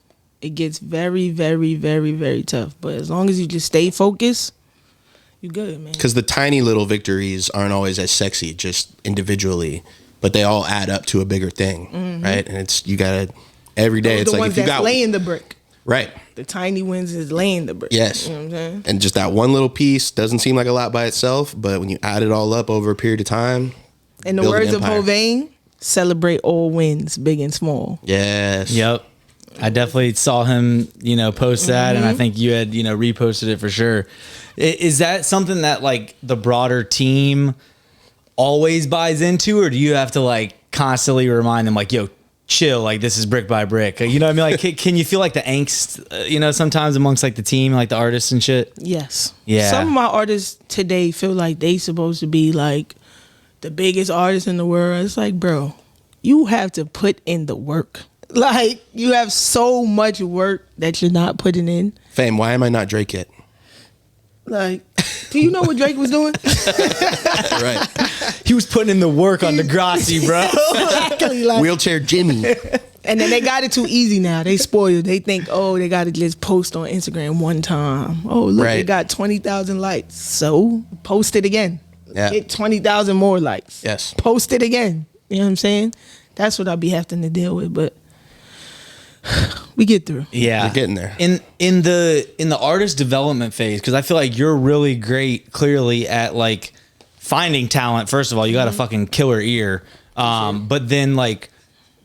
It gets very, very, very, very tough. But as long as you just stay focused, you good, man. Because the tiny little victories aren't always as sexy, just individually, but they all add up to a bigger thing, right? And it's you gotta every day. Those It's the like ones if you that's got laying the brick. right, The tiny wins is laying the brick. yes, You know what I'm saying? and just that one little piece doesn't seem like a lot by itself, but when you add it all up over a period of time, In the build an words of empire. Hovain, celebrate all wins, big and small. yes, Yep. I definitely saw him, post that, and I think you had, reposted it for sure. Is that something that like the broader team always buys into, or do you have to like constantly remind them like, yo, chill, like this is brick by brick? You know what I mean? Like, can you feel like the angst, sometimes amongst like the team, like the artists and shit? Yes. Yeah. Some of my artists today feel like they supposed to be like the biggest artists in the world. It's like, bro, you have to put in the work. Like, you have so much work that you're not putting in. Fame, why am I not Drake yet? Like, do you know what Drake was doing? Right. He was putting in the work on Degrassi, bro. Exactly. Like, Wheelchair Jimmy. and then they got it too easy now. They spoiled. They think, oh, they got to just post on Instagram one time. Oh, look, Right. they got 20,000 likes. So post it again. Yeah. Get 20,000 more likes. Yes. Post it again. You know what I'm saying? That's what I'll be having to deal with. But we get through. Yeah, You're getting there. In the artist development phase, because I feel like you're really great, clearly at like finding talent. First of all, you got a fucking killer ear, but then like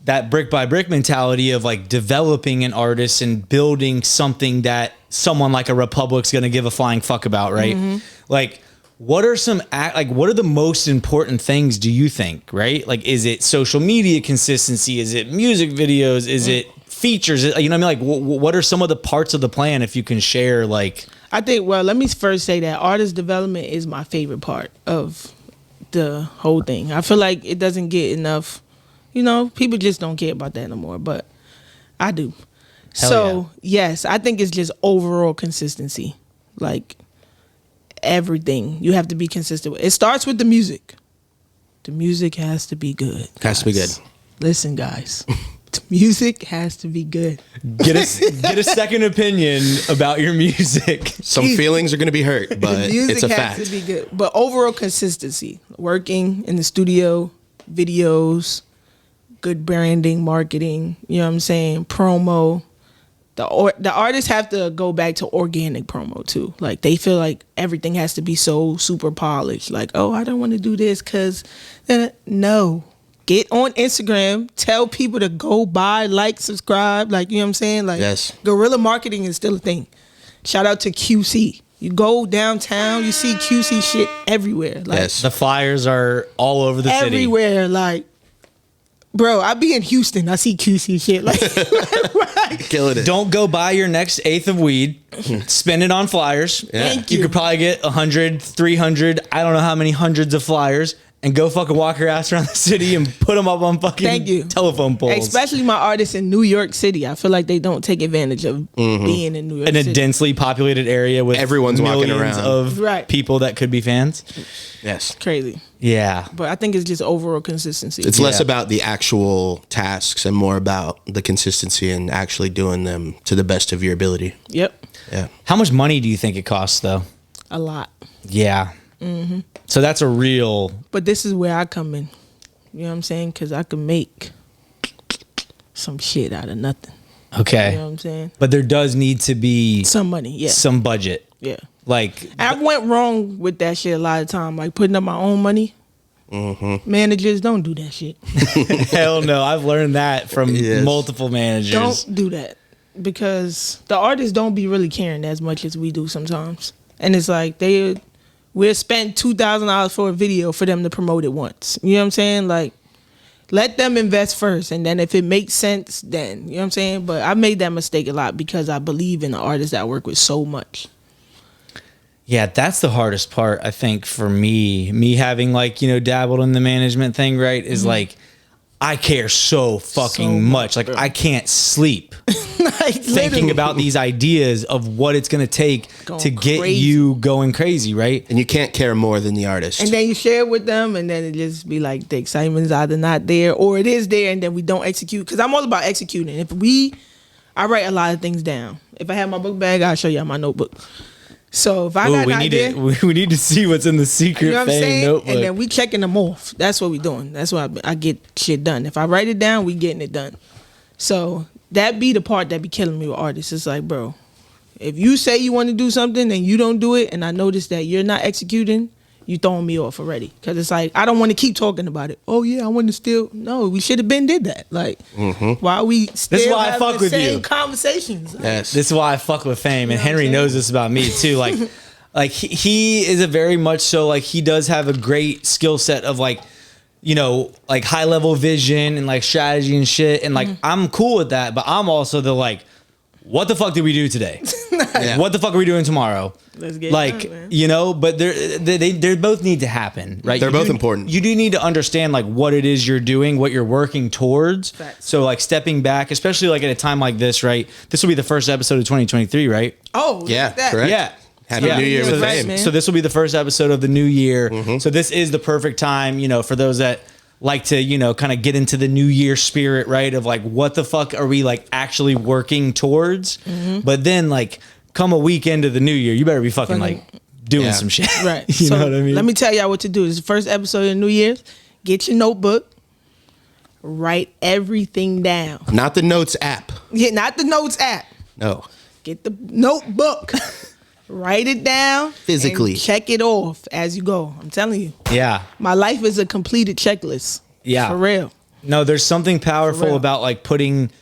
that brick by brick mentality of like developing an artist and building something that someone like a Republic's gonna give a flying fuck about, right? Like, what are what are the most important things, do you think, right? Like, is it social media consistency? Is it music videos? Is it features? You know what I mean? Like, what are some of the parts of the plan, if you can share, like... I think, well, let me first say that artist development is my favorite part of the whole thing. I feel like it doesn't get enough, people just don't care about that no more, but I do. Hell So, yes, I think it's just overall consistency. Like, everything you have to be consistent with. It starts with the music. The music has to be good. Has to be good. Listen, guys. The music has to be good. Get a second opinion about your music. Some feelings are going to be hurt, but The music it's a has fact. to be good. But overall consistency. Working in the studio, videos, good branding, marketing, you know what I'm saying? Promo. The artists have to go back to organic promo too. Like, they feel like everything has to be so super polished. Like, oh, I don't want to do this because no. Get on Instagram, tell people to go buy, like, subscribe, like, you know what I'm saying? Like, Yes. guerrilla marketing is still a thing. Shout out to QC. You go downtown, you see QC shit everywhere. Like, Yes. The flyers are all over the city. everywhere. Like, bro, I be in Houston, I see QC shit. Like, right. Killing it. Don't go buy your next eighth of weed. Spend it on flyers. Thank You you. could probably get 100, 300, I don't know how many hundreds of flyers, and go fucking walk your ass around the city and put them up on fucking Thank you. telephone poles. Especially my artists in New York City. I feel like they don't take advantage of being in New York in a City. densely populated area with Everyone's walking millions around. of Right. people that could be fans. Yes. Crazy. Yeah. But I think it's just overall consistency. It's less Yeah. about the actual tasks and more about the consistency and actually doing them to the best of your ability. Yep. Yeah. How much money do you think it costs, though? A lot. Yeah. So that's a real... But this is where I come in. You know what I'm saying? Because I can make some shit out of nothing. Okay. You know what I'm saying? But there does need to be Some money, yeah. some budget. Yeah. Like, I went wrong with that shit a lot of time. Like, putting up my own money. Managers, don't do that shit. hell no. I've learned that from Yes. multiple managers. Don't do that. Because the artists don't be really caring as much as we do sometimes. And it's like, we'll spend $2,000 for a video for them to promote it once. You know what I'm saying? Like, let them invest first, and then if it makes sense, then, you know what I'm saying? But I made that mistake a lot because I believe in the artists that I work with so much. Yeah, that's the hardest part, I think, for me. Me having, like, dabbled in the management thing, right, is like, I care so fucking So much. much, Like, bro. I can't sleep Like, thinking literally. about these ideas of what it's going to take Going to get crazy. you going crazy, right? And you can't care more than the artist. And then you share it with them, and then it just be like the excitement's either not there or it is there, and then we don't execute. Because I'm all about executing. I write a lot of things down. If I have my book bag, I'll show you my notebook. So if I got Ooh, an idea, we need to see what's in the secret you know what I'm fame saying? notebook. And then we checking them off. That's what we doing. That's why I get shit done. If I write it down, we getting it done. So that be the part that be killing me with artists. It's like, bro, if you say you want to do something and you don't do it, and I notice that you're not executing, you throwing me off already. Because it's like, I don't want to keep talking about it. Oh yeah, I want to still. No, we should have been did that. Like, why are we still why I having fuck the with same you. conversations? Like, Yes. This is why I fuck with fame, and You know what I'm Henry saying? knows this about me too. Like he is a very much so, like, he does have a great skill set of like high level vision and like strategy and shit, and like I'm cool with that, but I'm also the like, what the fuck did we do today? Yeah. What the fuck are we doing tomorrow? Let's get Like, done, man. but they both need to happen, right? They're You both do- important. You do need to understand like what it is you're doing, what you're working towards. Facts. So like stepping back, especially like at a time like this, right? This will be the first episode of 2023, right? Oh Yeah, look at that. correct. Yeah. Happy New Year with right, fame. man. So this will be the first episode of the new year. So this is the perfect time, for those that like to, kind of get into the new year spirit, right? Of like, what the fuck are we like actually working towards? But then like come a week into the new year, you better be fucking like doing some shit. Right. You know what I mean? Let me tell y'all what to do. This is the first episode of New Year's. Get your notebook. Write everything down. Not the Notes app. Yeah, not the notes app. No. Get the notebook. Write it down. Physically. And check it off as you go. I'm telling you. Yeah. My life is a completed checklist. Yeah. For real. No, there's something powerful real. about like putting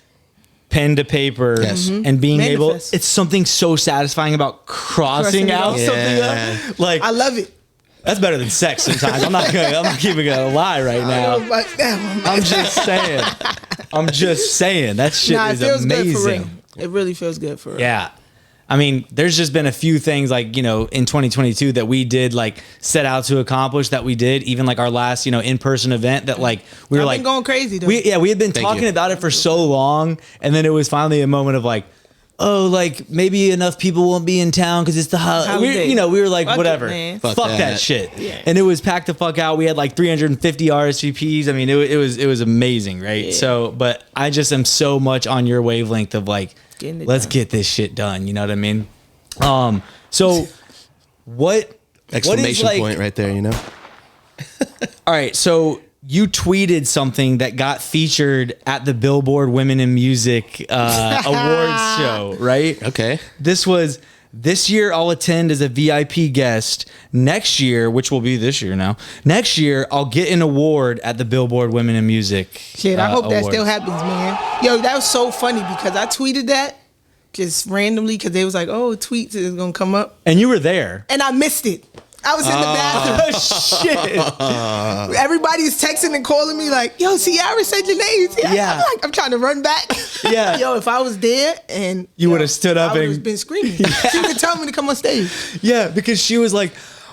pen to paper Yes. and being able. Manifest. It's something so satisfying about crossing Crossing it out off. something. Like I love it. that's better than sex sometimes. I'm not even gonna lie right now. I'm just saying. That shit Nah, it is feels good for real. amazing. It really feels good for real. Yeah. I mean, there's just been a few things like, in 2022 that we did like set out to accomplish that we did, even like our last, in-person event that like we were I've like been going crazy though. we had been Thank talking you. about it for so long, and then it was finally a moment of like, oh, like maybe enough people won't be in town because it's the Holiday. we were like, Fuck it, whatever, man. fuck Fuck that. that. shit, Yeah. and it was packed the fuck out. We had like 350 RSVPs. I mean, it was amazing, right? Yeah. So, but I just am so much on your wavelength of like, Getting it let's done. get this shit done. You know what I mean? So what Exclamation is like, point right there, all right, so you tweeted something that got featured at the Billboard Women in Music awards show, right? Okay. This year I'll attend as a VIP guest. Next year, which will be this year now, next year I'll get an award at the Billboard Women in Music. Shit, I hope that awards. still happens, man. Yo, that was so funny because I tweeted that just randomly because they was like, oh, tweets is going to come up. And you were there. And I missed it. I was in the bathroom. Shit. Everybody's texting and calling me like, yo, Ciara said your name. Yeah. I'm trying to run back. Yeah. Yo, if I was there and You would've stood up I would and- have been screaming. She would have told me to come on stage. Yeah, because she was like,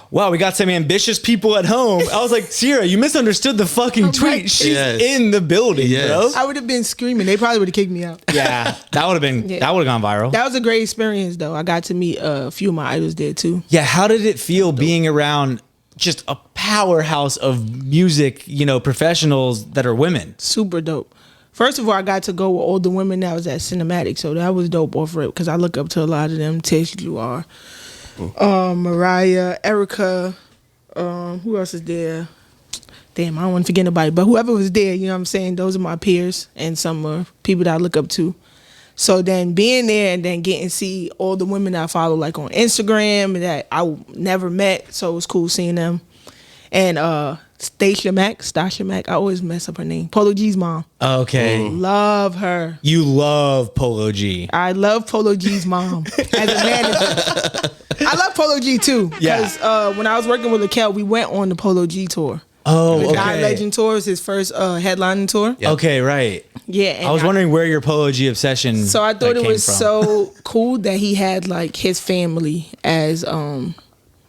wow, we got some ambitious people at home. I was like, Sierra, you misunderstood the fucking tweet. Right. She's Yes. in the building, Yes. bro. I would have been screaming. They probably would have kicked me out. Yeah, that would have gone viral. That was a great experience, though. I got to meet a few of my idols there, too. Yeah, how did it feel being around just a powerhouse of music, professionals that are women? Super dope. First of all, I got to go with all the women that was at Cinematic, so that was dope off rip because I look up to a lot of them. Tish, Luar, Mariah, Erica, who else is there? Damn, I don't want to forget nobody, but whoever was there, you know what I'm saying? Those are my peers and some people that I look up to. So then being there and then getting to see all the women that I follow like on Instagram that I never met, so it was cool seeing them. And Stasha Mack, I always mess up her name. Polo G's mom. Okay. Love her. You love Polo G. I love Polo G's mom as a manager. I love Polo G too. Yeah. Because when I was working with Laquel, we went on the Polo G tour. Oh, The God okay. Legend tour was his first headlining tour. Yep. Okay, right. Yeah. And I was wondering where your Polo G obsession So I thought it came was from. so cool that he had like his family as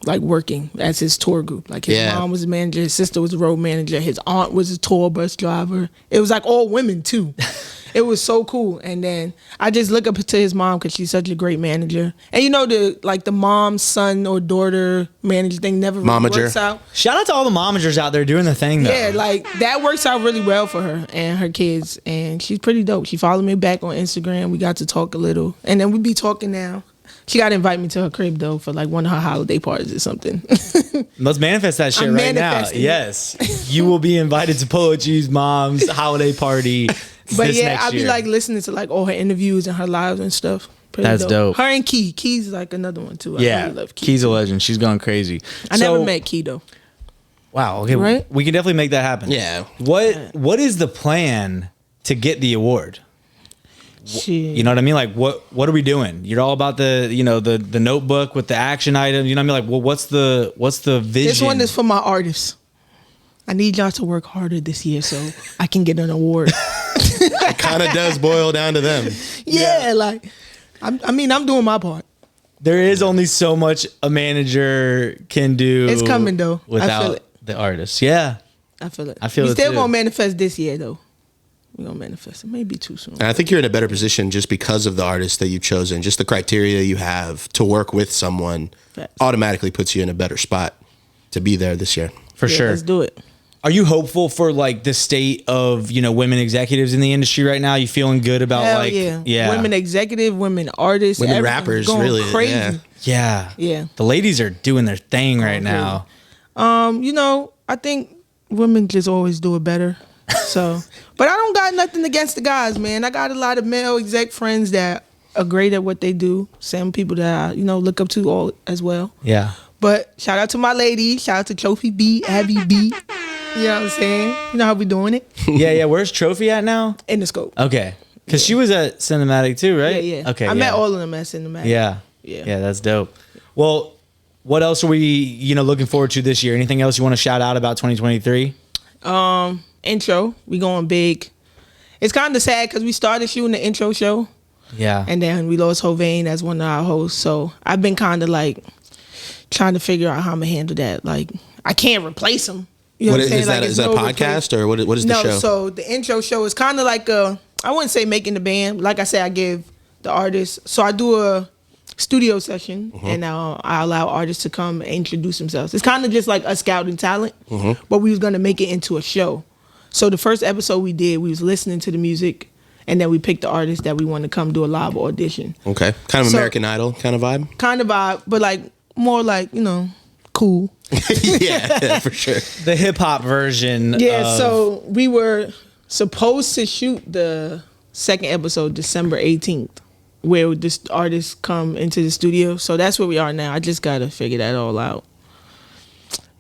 like working as his tour group. Like his Yeah. mom was a manager, his sister was a road manager, his aunt was a tour bus driver. It was like all women too. It was so cool. And then I just look up to his mom because she's such a great manager. And the mom, son, or daughter manager thing never really Momager. works out. Shout out to all the momagers out there doing the thing, though. Yeah, like that works out really well for her and her kids. And she's pretty dope. She followed me back on Instagram. We got to talk a little. And then we be talking now. She got to invite me to her crib though for like one of her holiday parties or something. Let's manifest that shit I'm right now. manifesting it. Yes. You will be invited to Polo G's mom's holiday party But this yeah, next I'll be year. like listening to like all her interviews and her lives and stuff. Pretty That's dope. Her and Key. Key's like another one too. I yeah, really love Key. Key's a legend. She's going crazy. I never met Key though. Wow. Okay. Right? We can definitely make that happen. Yeah. What is the plan to get the award? Shit. You know what I mean? Like what are we doing? You're all about the the notebook with the action items. You know what I mean? Like, well, what's the vision? This one is for my artists. I need y'all to work harder this year so I can get an award. It kind of does boil down to them. Yeah, like I'm doing my part. There is only so much a manager can do. It's coming, though. I Without feel it. the artist. Yeah. I feel it. I feel we it still too. gonna manifest this year though. We're gonna manifest it. Maybe too soon. And I think you're in a better position just because of the artists that you've chosen. Just the criteria you have to work with someone Facts. automatically puts you in a better spot to be there this year. For sure. Let's do it. Are you hopeful for like the state of, women executives in the industry right now? You feeling good about Hell like yeah. Women executive, women artists, Women everything rappers, going really, crazy. yeah. Yeah. Yeah. The ladies are doing their thing right now. I think women just always do it better. So, but I don't got nothing against the guys, man. I got a lot of male exec friends that are great at what they do. Some people that I, look up to all as well. Yeah. But shout out to my lady. Shout out to Trophy B, Abby B. You know what I'm saying? You know how we doing it? Yeah. Where's Trophy at now? In the scope. Okay. Because she was at Cinematic too, right? Yeah. Okay. I met all of them at Cinematic. Yeah. Yeah. That's dope. Well, what else are we, looking forward to this year? Anything else you want to shout out about 2023? Intro. We going big. It's kind of sad because we started shooting the intro show. Yeah. And then we lost Hovain as one of our hosts. So I've been kind of like trying to figure out how I'm going to handle that. Like, I can't replace him. You know what I'm saying? Is that a podcast or what is the show? No, so the intro show is kind of like I wouldn't say making the band. Like I said, I give the artists. So I do a studio session and I allow artists to come and introduce themselves. It's kind of just like a scouting talent, but we was going to make it into a show. So the first episode we did, we was listening to the music and then we picked the artist that we want to come do a live audition. Okay. Kind of So- American Idol kind of vibe? Kind of vibe, but like more like, cool. Yeah, for sure. The hip hop version. Yeah, of- so we were supposed to shoot the second episode December 18th, where this artist come into the studio. So that's where we are now. I just gotta figure that all out.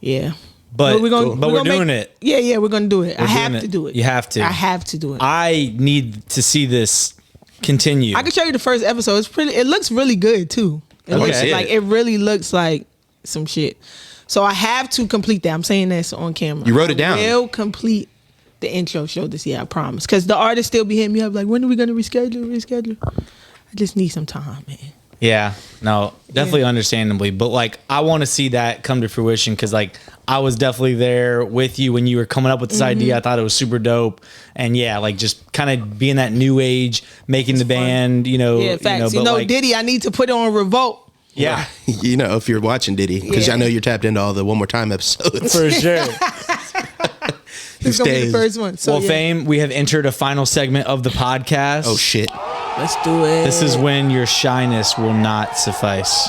Yeah. But we're gonna doing it. Yeah, we're gonna do it. I doing have it. to do it. You have to. I have to do it. I need to see this continue. I can show you the first episode. It looks really good too. It wanna looks see like it. it really looks like some shit. So I have to complete that. I'm saying this on camera. You wrote it down. I will complete the intro show this year, I promise. Because the artists still be hitting me up like, when are we going to reschedule? I just need some time, man. Yeah, no, definitely understandably. But like, I want to see that come to fruition because like, I was definitely there with you when you were coming up with this idea. I thought it was super dope. And yeah, like just kind of being that new age, making the band, Yeah, facts. but like, Diddy, I need to put on Revolt. yeah, If you're watching Diddy, because Yeah. I know you're tapped into all the One More Time episodes. for sure. This is going to be stays. the first one. So, Well, yeah. Fame, we have entered a final segment of the podcast. Oh, shit. Let's do it. This is when your shyness will not suffice.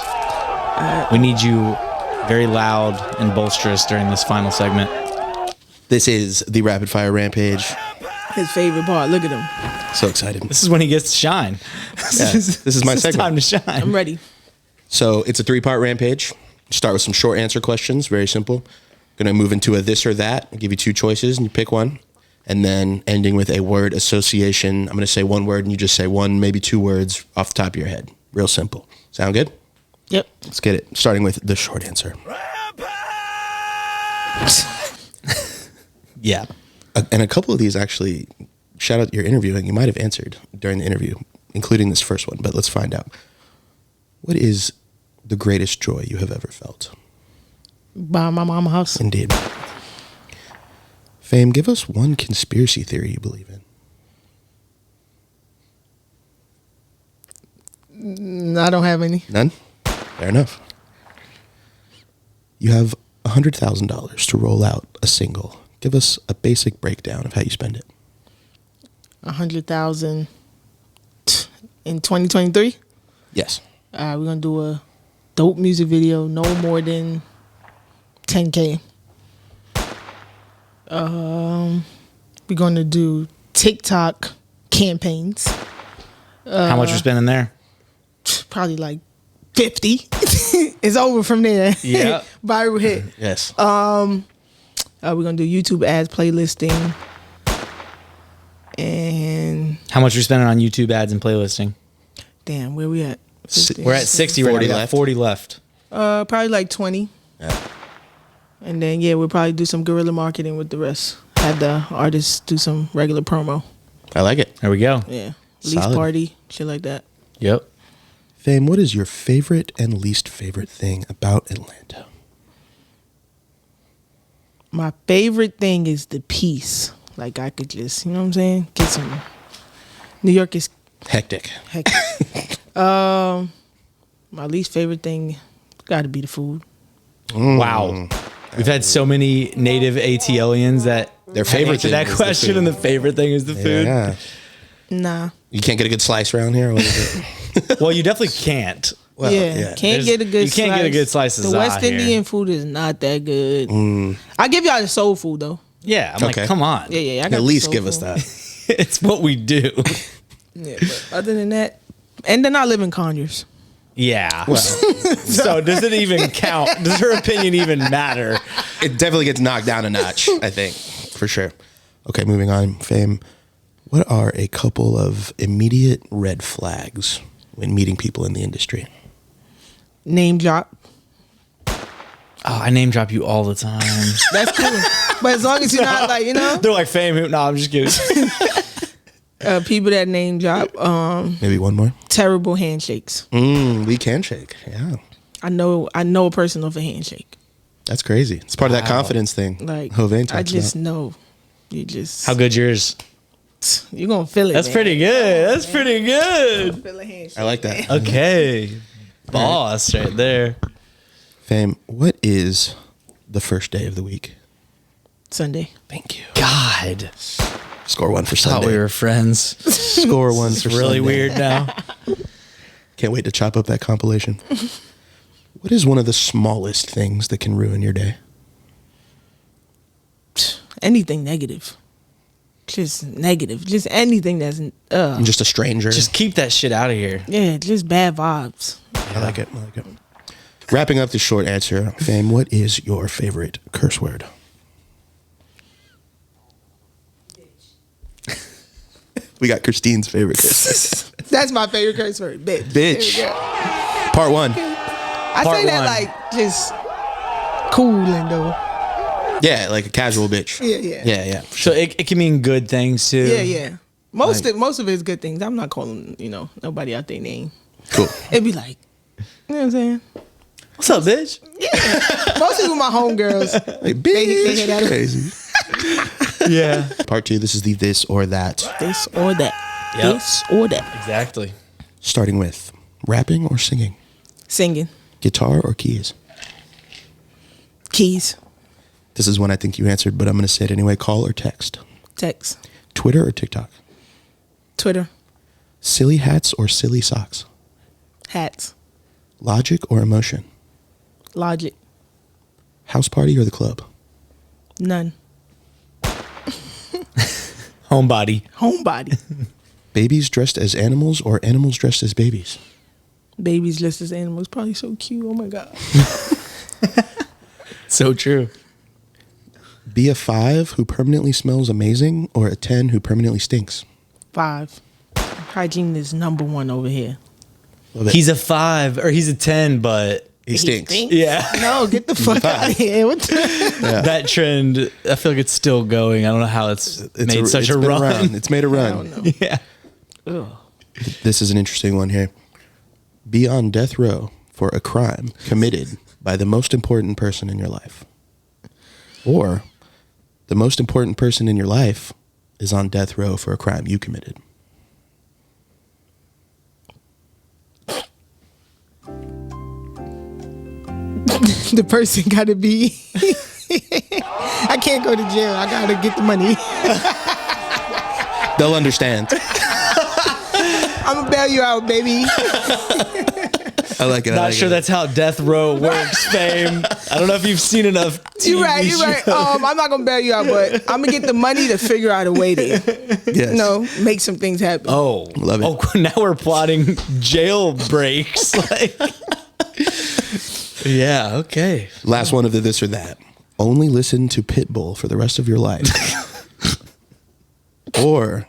We need you very loud and bolsterous during this final segment. This is the Rapid Fire Rampage. his favorite part. Look at him. So excited. This is when he gets to shine. Yeah, this is my segment. time to shine. I'm ready. So it's a 3-part rampage. Start with some short answer questions, very simple. Gonna move into a this or that. I'll give you 2 choices and you pick one. And then ending with a word association. I'm gonna say one word and you just say 1, maybe 2 words off the top of your head. Real simple. Sound good? Yep. Let's get it. Starting with the short answer. Yeah. And a couple of these actually, shout out your interviewing. You might have answered during the interview, including this first one, but let's find out. What is the greatest joy you have ever felt? Buy my mama house. Indeed. Fame, give us one conspiracy theory you believe in. I don't have any. None? Fair enough. You have $100,000 to roll out a single. Give us a basic breakdown of how you spend it. 100,000 in 2023. Yes. We're gonna do a dope music video, no more than 10K. We're gonna do TikTok campaigns. How much you're spending there? Probably like 50. It's over from there. Yeah. Viral hit. Yes. We're gonna do YouTube ads, playlisting, and How much you're spending on YouTube ads and playlisting? damn, where we at? 50. We're at 60 right now. 40 We got left. 40 left. Probably like 20. Yeah. And then we'll probably do some guerrilla marketing with the rest. Have the artists do some regular promo. I like it. There we go. Yeah. Lease Solid. party, shit like that. Yep. Fame, what is your favorite and least favorite thing about Atlanta? My favorite thing is the peace. Like I could just, you know what I'm saying? Get some. New York is Hectic. hectic. My least favorite thing got to be the food. Wow. We've had so many native ATLians that Their favorite answered thing that is the question, food. and the favorite thing is the food. Yeah. Nah. You can't get a good slice around here. What is it? Well, you definitely can't. Well, Can't There's- get a good. you can't get a good slice of The za West here. Indian food is not that good. I give y'all the soul food though. Yeah, I'm Okay. like, come on. Yeah. I got At the least soul give us food. that. It's what we do. Yeah, but other than that, and then I live in Conyers. Yeah. Well, So does it even count? Does her opinion even matter? it definitely gets knocked down a notch, I think, for sure. Okay, moving on. Fame, what are a couple of immediate red flags when meeting people in the industry? Name drop. Oh, I name drop you all the time. That's cool. But as long as you're not like, you know, They're like, Fame, who? No, I'm just kidding. people that name drop, Maybe one more. terrible handshakes. We can shake. Yeah, I know a person off a handshake. that's crazy. It's part of that confidence thing. Like Hovain I talks just about. know. You just How good yours? you're gonna feel it. That's man. pretty good. That's pretty good. Feel a handshake. I like that. Okay. Boss right there. Fame, what is the first day of the week? Sunday. Thank you. God. Score one for Thought Sunday. we were friends. Score one It's for really Sunday. weird now. Can't wait to chop up that compilation. What is one of the smallest things that can ruin your day? Anything negative. Just negative. Just anything that's I'm just a stranger. Just keep that shit out of here. yeah, just bad vibes. I like it. I like it. Wrapping up the short answer, Fame, what is your favorite curse word? We got Christine's favorite curse word. That's my favorite curse word. Bitch. Bitch. There we go. Part one. I Part say that one. like just cool and though. Yeah, like a casual bitch. Yeah. Yeah. So it can mean good things too. Yeah. Most of it is good things. I'm not calling, nobody out their name. Cool. It'd be like, you know what I'm saying? What's up, bitch? Mostly with my homegirls. Like, they bitch, hear that. crazy. Yeah. Part two, this is the this or that. This or that. Yep. This or that. Exactly. Starting with rapping or singing? Singing. Guitar or keys? Keys. This is one I think you answered, but I'm going to say it anyway. Call or text? Text. Twitter or TikTok? Twitter. Silly hats or silly socks? Hats. Logic or emotion? Logic. House party or the club? None. Homebody. Homebody. Babies dressed as animals or animals dressed as babies? Babies dressed as animals. Probably so cute. Oh my God. So true. Be a 5 who permanently smells amazing or a 10 who permanently stinks? 5. Hygiene is number 1 over here. Love it. He's a 5 or he's a 10, but he stinks. yeah. No, get the fuck out of here. What the? That trend, I feel like it's still going. I don't know how it's made such it's a been run. around. It's made a I run. don't know. Yeah. Ugh. This is an interesting one here. Be on death row for a crime committed by the most important person in your life. Or the most important person in your life is on death row for a crime you committed. The person got to be. I can't go to jail. I got to get the money. They'll understand. I'm going to bail you out, baby. I like it. I Not like sure it. that's how death row works, Fame. I don't know if you've seen enough. You're right. TV You're right. shows. I'm not going to bail you out, but I'm going to get the money to figure out a way to, Yes. make some things happen. Oh, Love it. Oh, now we're plotting jail breaks. Like, yeah. Okay. Last one of the this or that. Only listen to Pitbull for the rest of your life. Or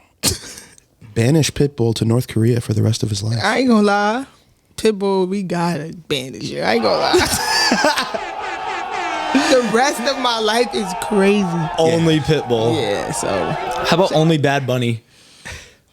banish Pitbull to North Korea for the rest of his life. I ain't going to lie. Pitbull, we got to bandage you. I ain't going to lie. The rest of my life is crazy. Only Pitbull. Yeah, so How about only Bad Bunny?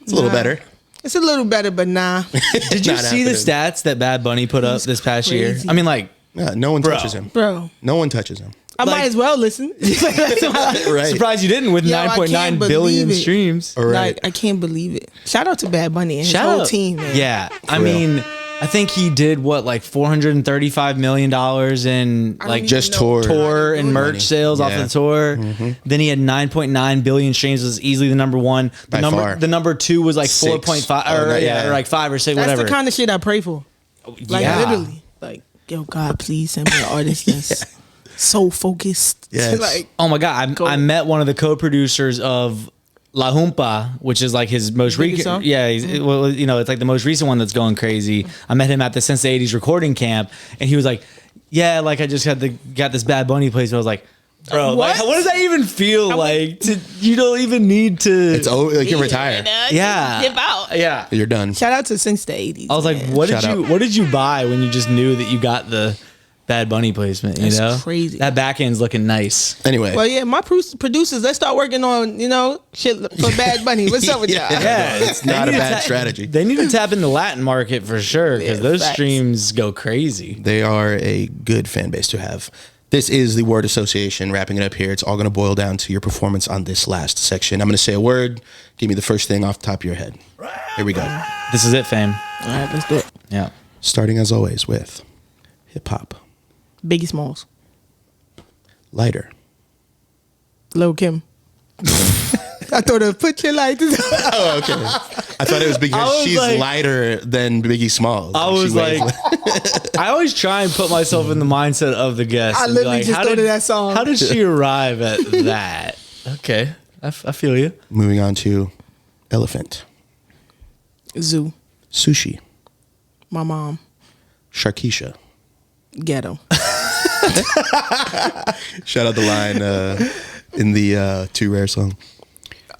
It's a little better. it's a little better, but nah. Did you Not see the happening. stats that Bad Bunny put up this past year? crazy. I mean, like, Yeah, no one Bro. touches him. Bro, No one touches him. I might as well listen. Right. Surprised you didn't with Yo, I 9.9 can't billion believe it. streams. All right. Like, I can't believe it. Shout out to Bad Bunny and his Shout whole out. team, man. Yeah. I real. mean, I think he did what, like $435 million in like Just even know. tour and merch sales off Yeah. the tour. Then he had 9.9 billion streams, was easily the number one. By far. The number two was like 6. 4.5 Oh, or no, yeah, yeah. or like 5 or 6, That's whatever. the kind of shit I pray for. Like, Yeah. literally. Like, yo, God, please send me an artist that's so focused. Yes. Like, Oh my god, I met one of the co-producers of La Humpa, which is like his most Biggest recent. song? Yeah, well, you know, it's like the most recent one that's going crazy. I met him at the Since the 80s recording camp, and he was like, "Yeah, like I just got this Bad Bunny place." And I was like, "Bro, like, What? what does that even feel like? You don't even need to." It's over. Like, you can retire. Yeah, Dip out. yeah. You're done. Shout out to Since the 80s. I was like, man. "What Shout did out. what did you buy when you just knew that you got the Bad Bunny placement?" You That's know, crazy. That back end's looking nice. Anyway. Well, yeah, my producers, let's start working on, shit for Bad Bunny. What's up with y'all? Yeah, it's not a They need to bad strategy. They need to tap in the Latin market for sure because Yeah, those facts. streams go crazy. They are a good fan base to have. This is the word association. Wrapping it up here. It's all going to boil down to your performance on this last section. I'm going to say a word. Give me the first thing off the top of your head. Here we go. This is it, fam. All right, let's do it. Yeah. Starting as always with hip hop. Biggie Smalls. Lighter. Lil Kim. I thought of put your light. Oh, okay. I thought it was I because was she's like- lighter than Biggie Smalls. I She was weighs like, I always try and put myself in the mindset of the guest. I and be literally just how thought did- of that song. How did she arrive at that? Okay. I feel you. moving on to elephant. Zoo. Sushi. My mom. Sharkeisha. Ghetto. Shout out the line in the Too Rare song.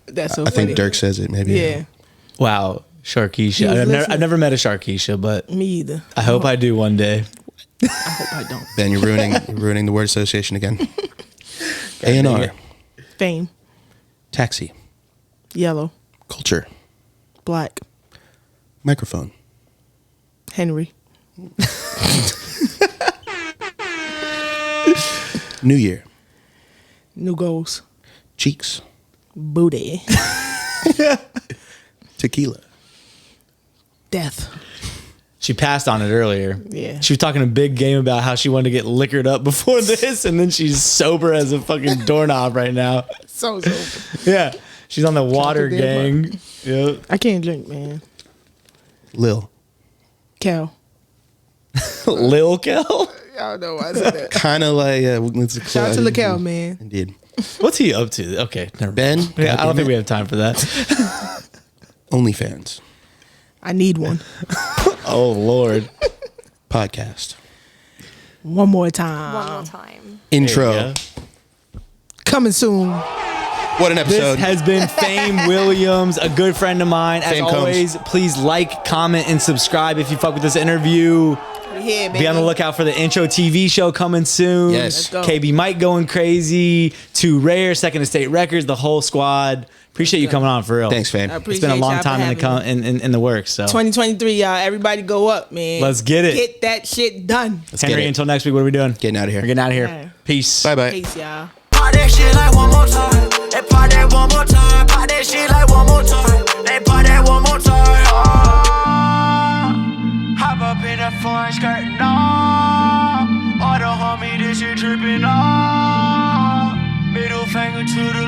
That's so I funny. think Dirk says it. Maybe. Yeah. Wow. Sharkeisha. He was I've listening. never met a Sharkeisha, but Me either. I hope I do one day. I hope I don't. Ben, you're ruining the word association again. A&R. Fame. Taxi. Yellow. Culture. Black. Microphone. Henry. New Year. New goals. Cheeks. Booty. Tequila. Death. She passed on it earlier. Yeah. She was talking a big game about how she wanted to get liquored up before this, and then she's sober as a fucking doorknob right now. So. Yeah. She's on the water Chocolate beer gang. Yep. I can't drink, man. Lil. Cal. Lil Kel? I don't know why I said that. Kind of like Shout out to LaCal, man. Indeed. What's he up to? Okay, never mind. Ben. Yeah, I don't think we have have time for that. OnlyFans. I need one. Oh, Lord. Podcast. One more time. One more time. Intro. There you go. Coming soon. What an This episode. has been Fame Williams, a good friend of mine. As Fame comes. always, please like, comment, and subscribe if you fuck with this interview. Here, baby. Be on the lookout for the intro TV show coming soon. Yes. Let's go. KB Mike going crazy. Too Rare, Second Estate Records, the whole squad. Appreciate you coming on for real. Thanks, fam. I It's appreciate been a long y'all for time having me. in the works. So 2023, y'all. Everybody go up, man. Let's get it. Get that shit done. Let's get Henry, it. until next week, what are we doing? Getting out of here. We're getting out of here. Yeah. Peace. Bye bye. Peace, y'all. Pop that shit like one more time. They pop that one more time. Pop that shit like one more time. They pop that one more time. Hop up in that foreign skirt, no. All the homie, this shit tripping, no. Middle finger to the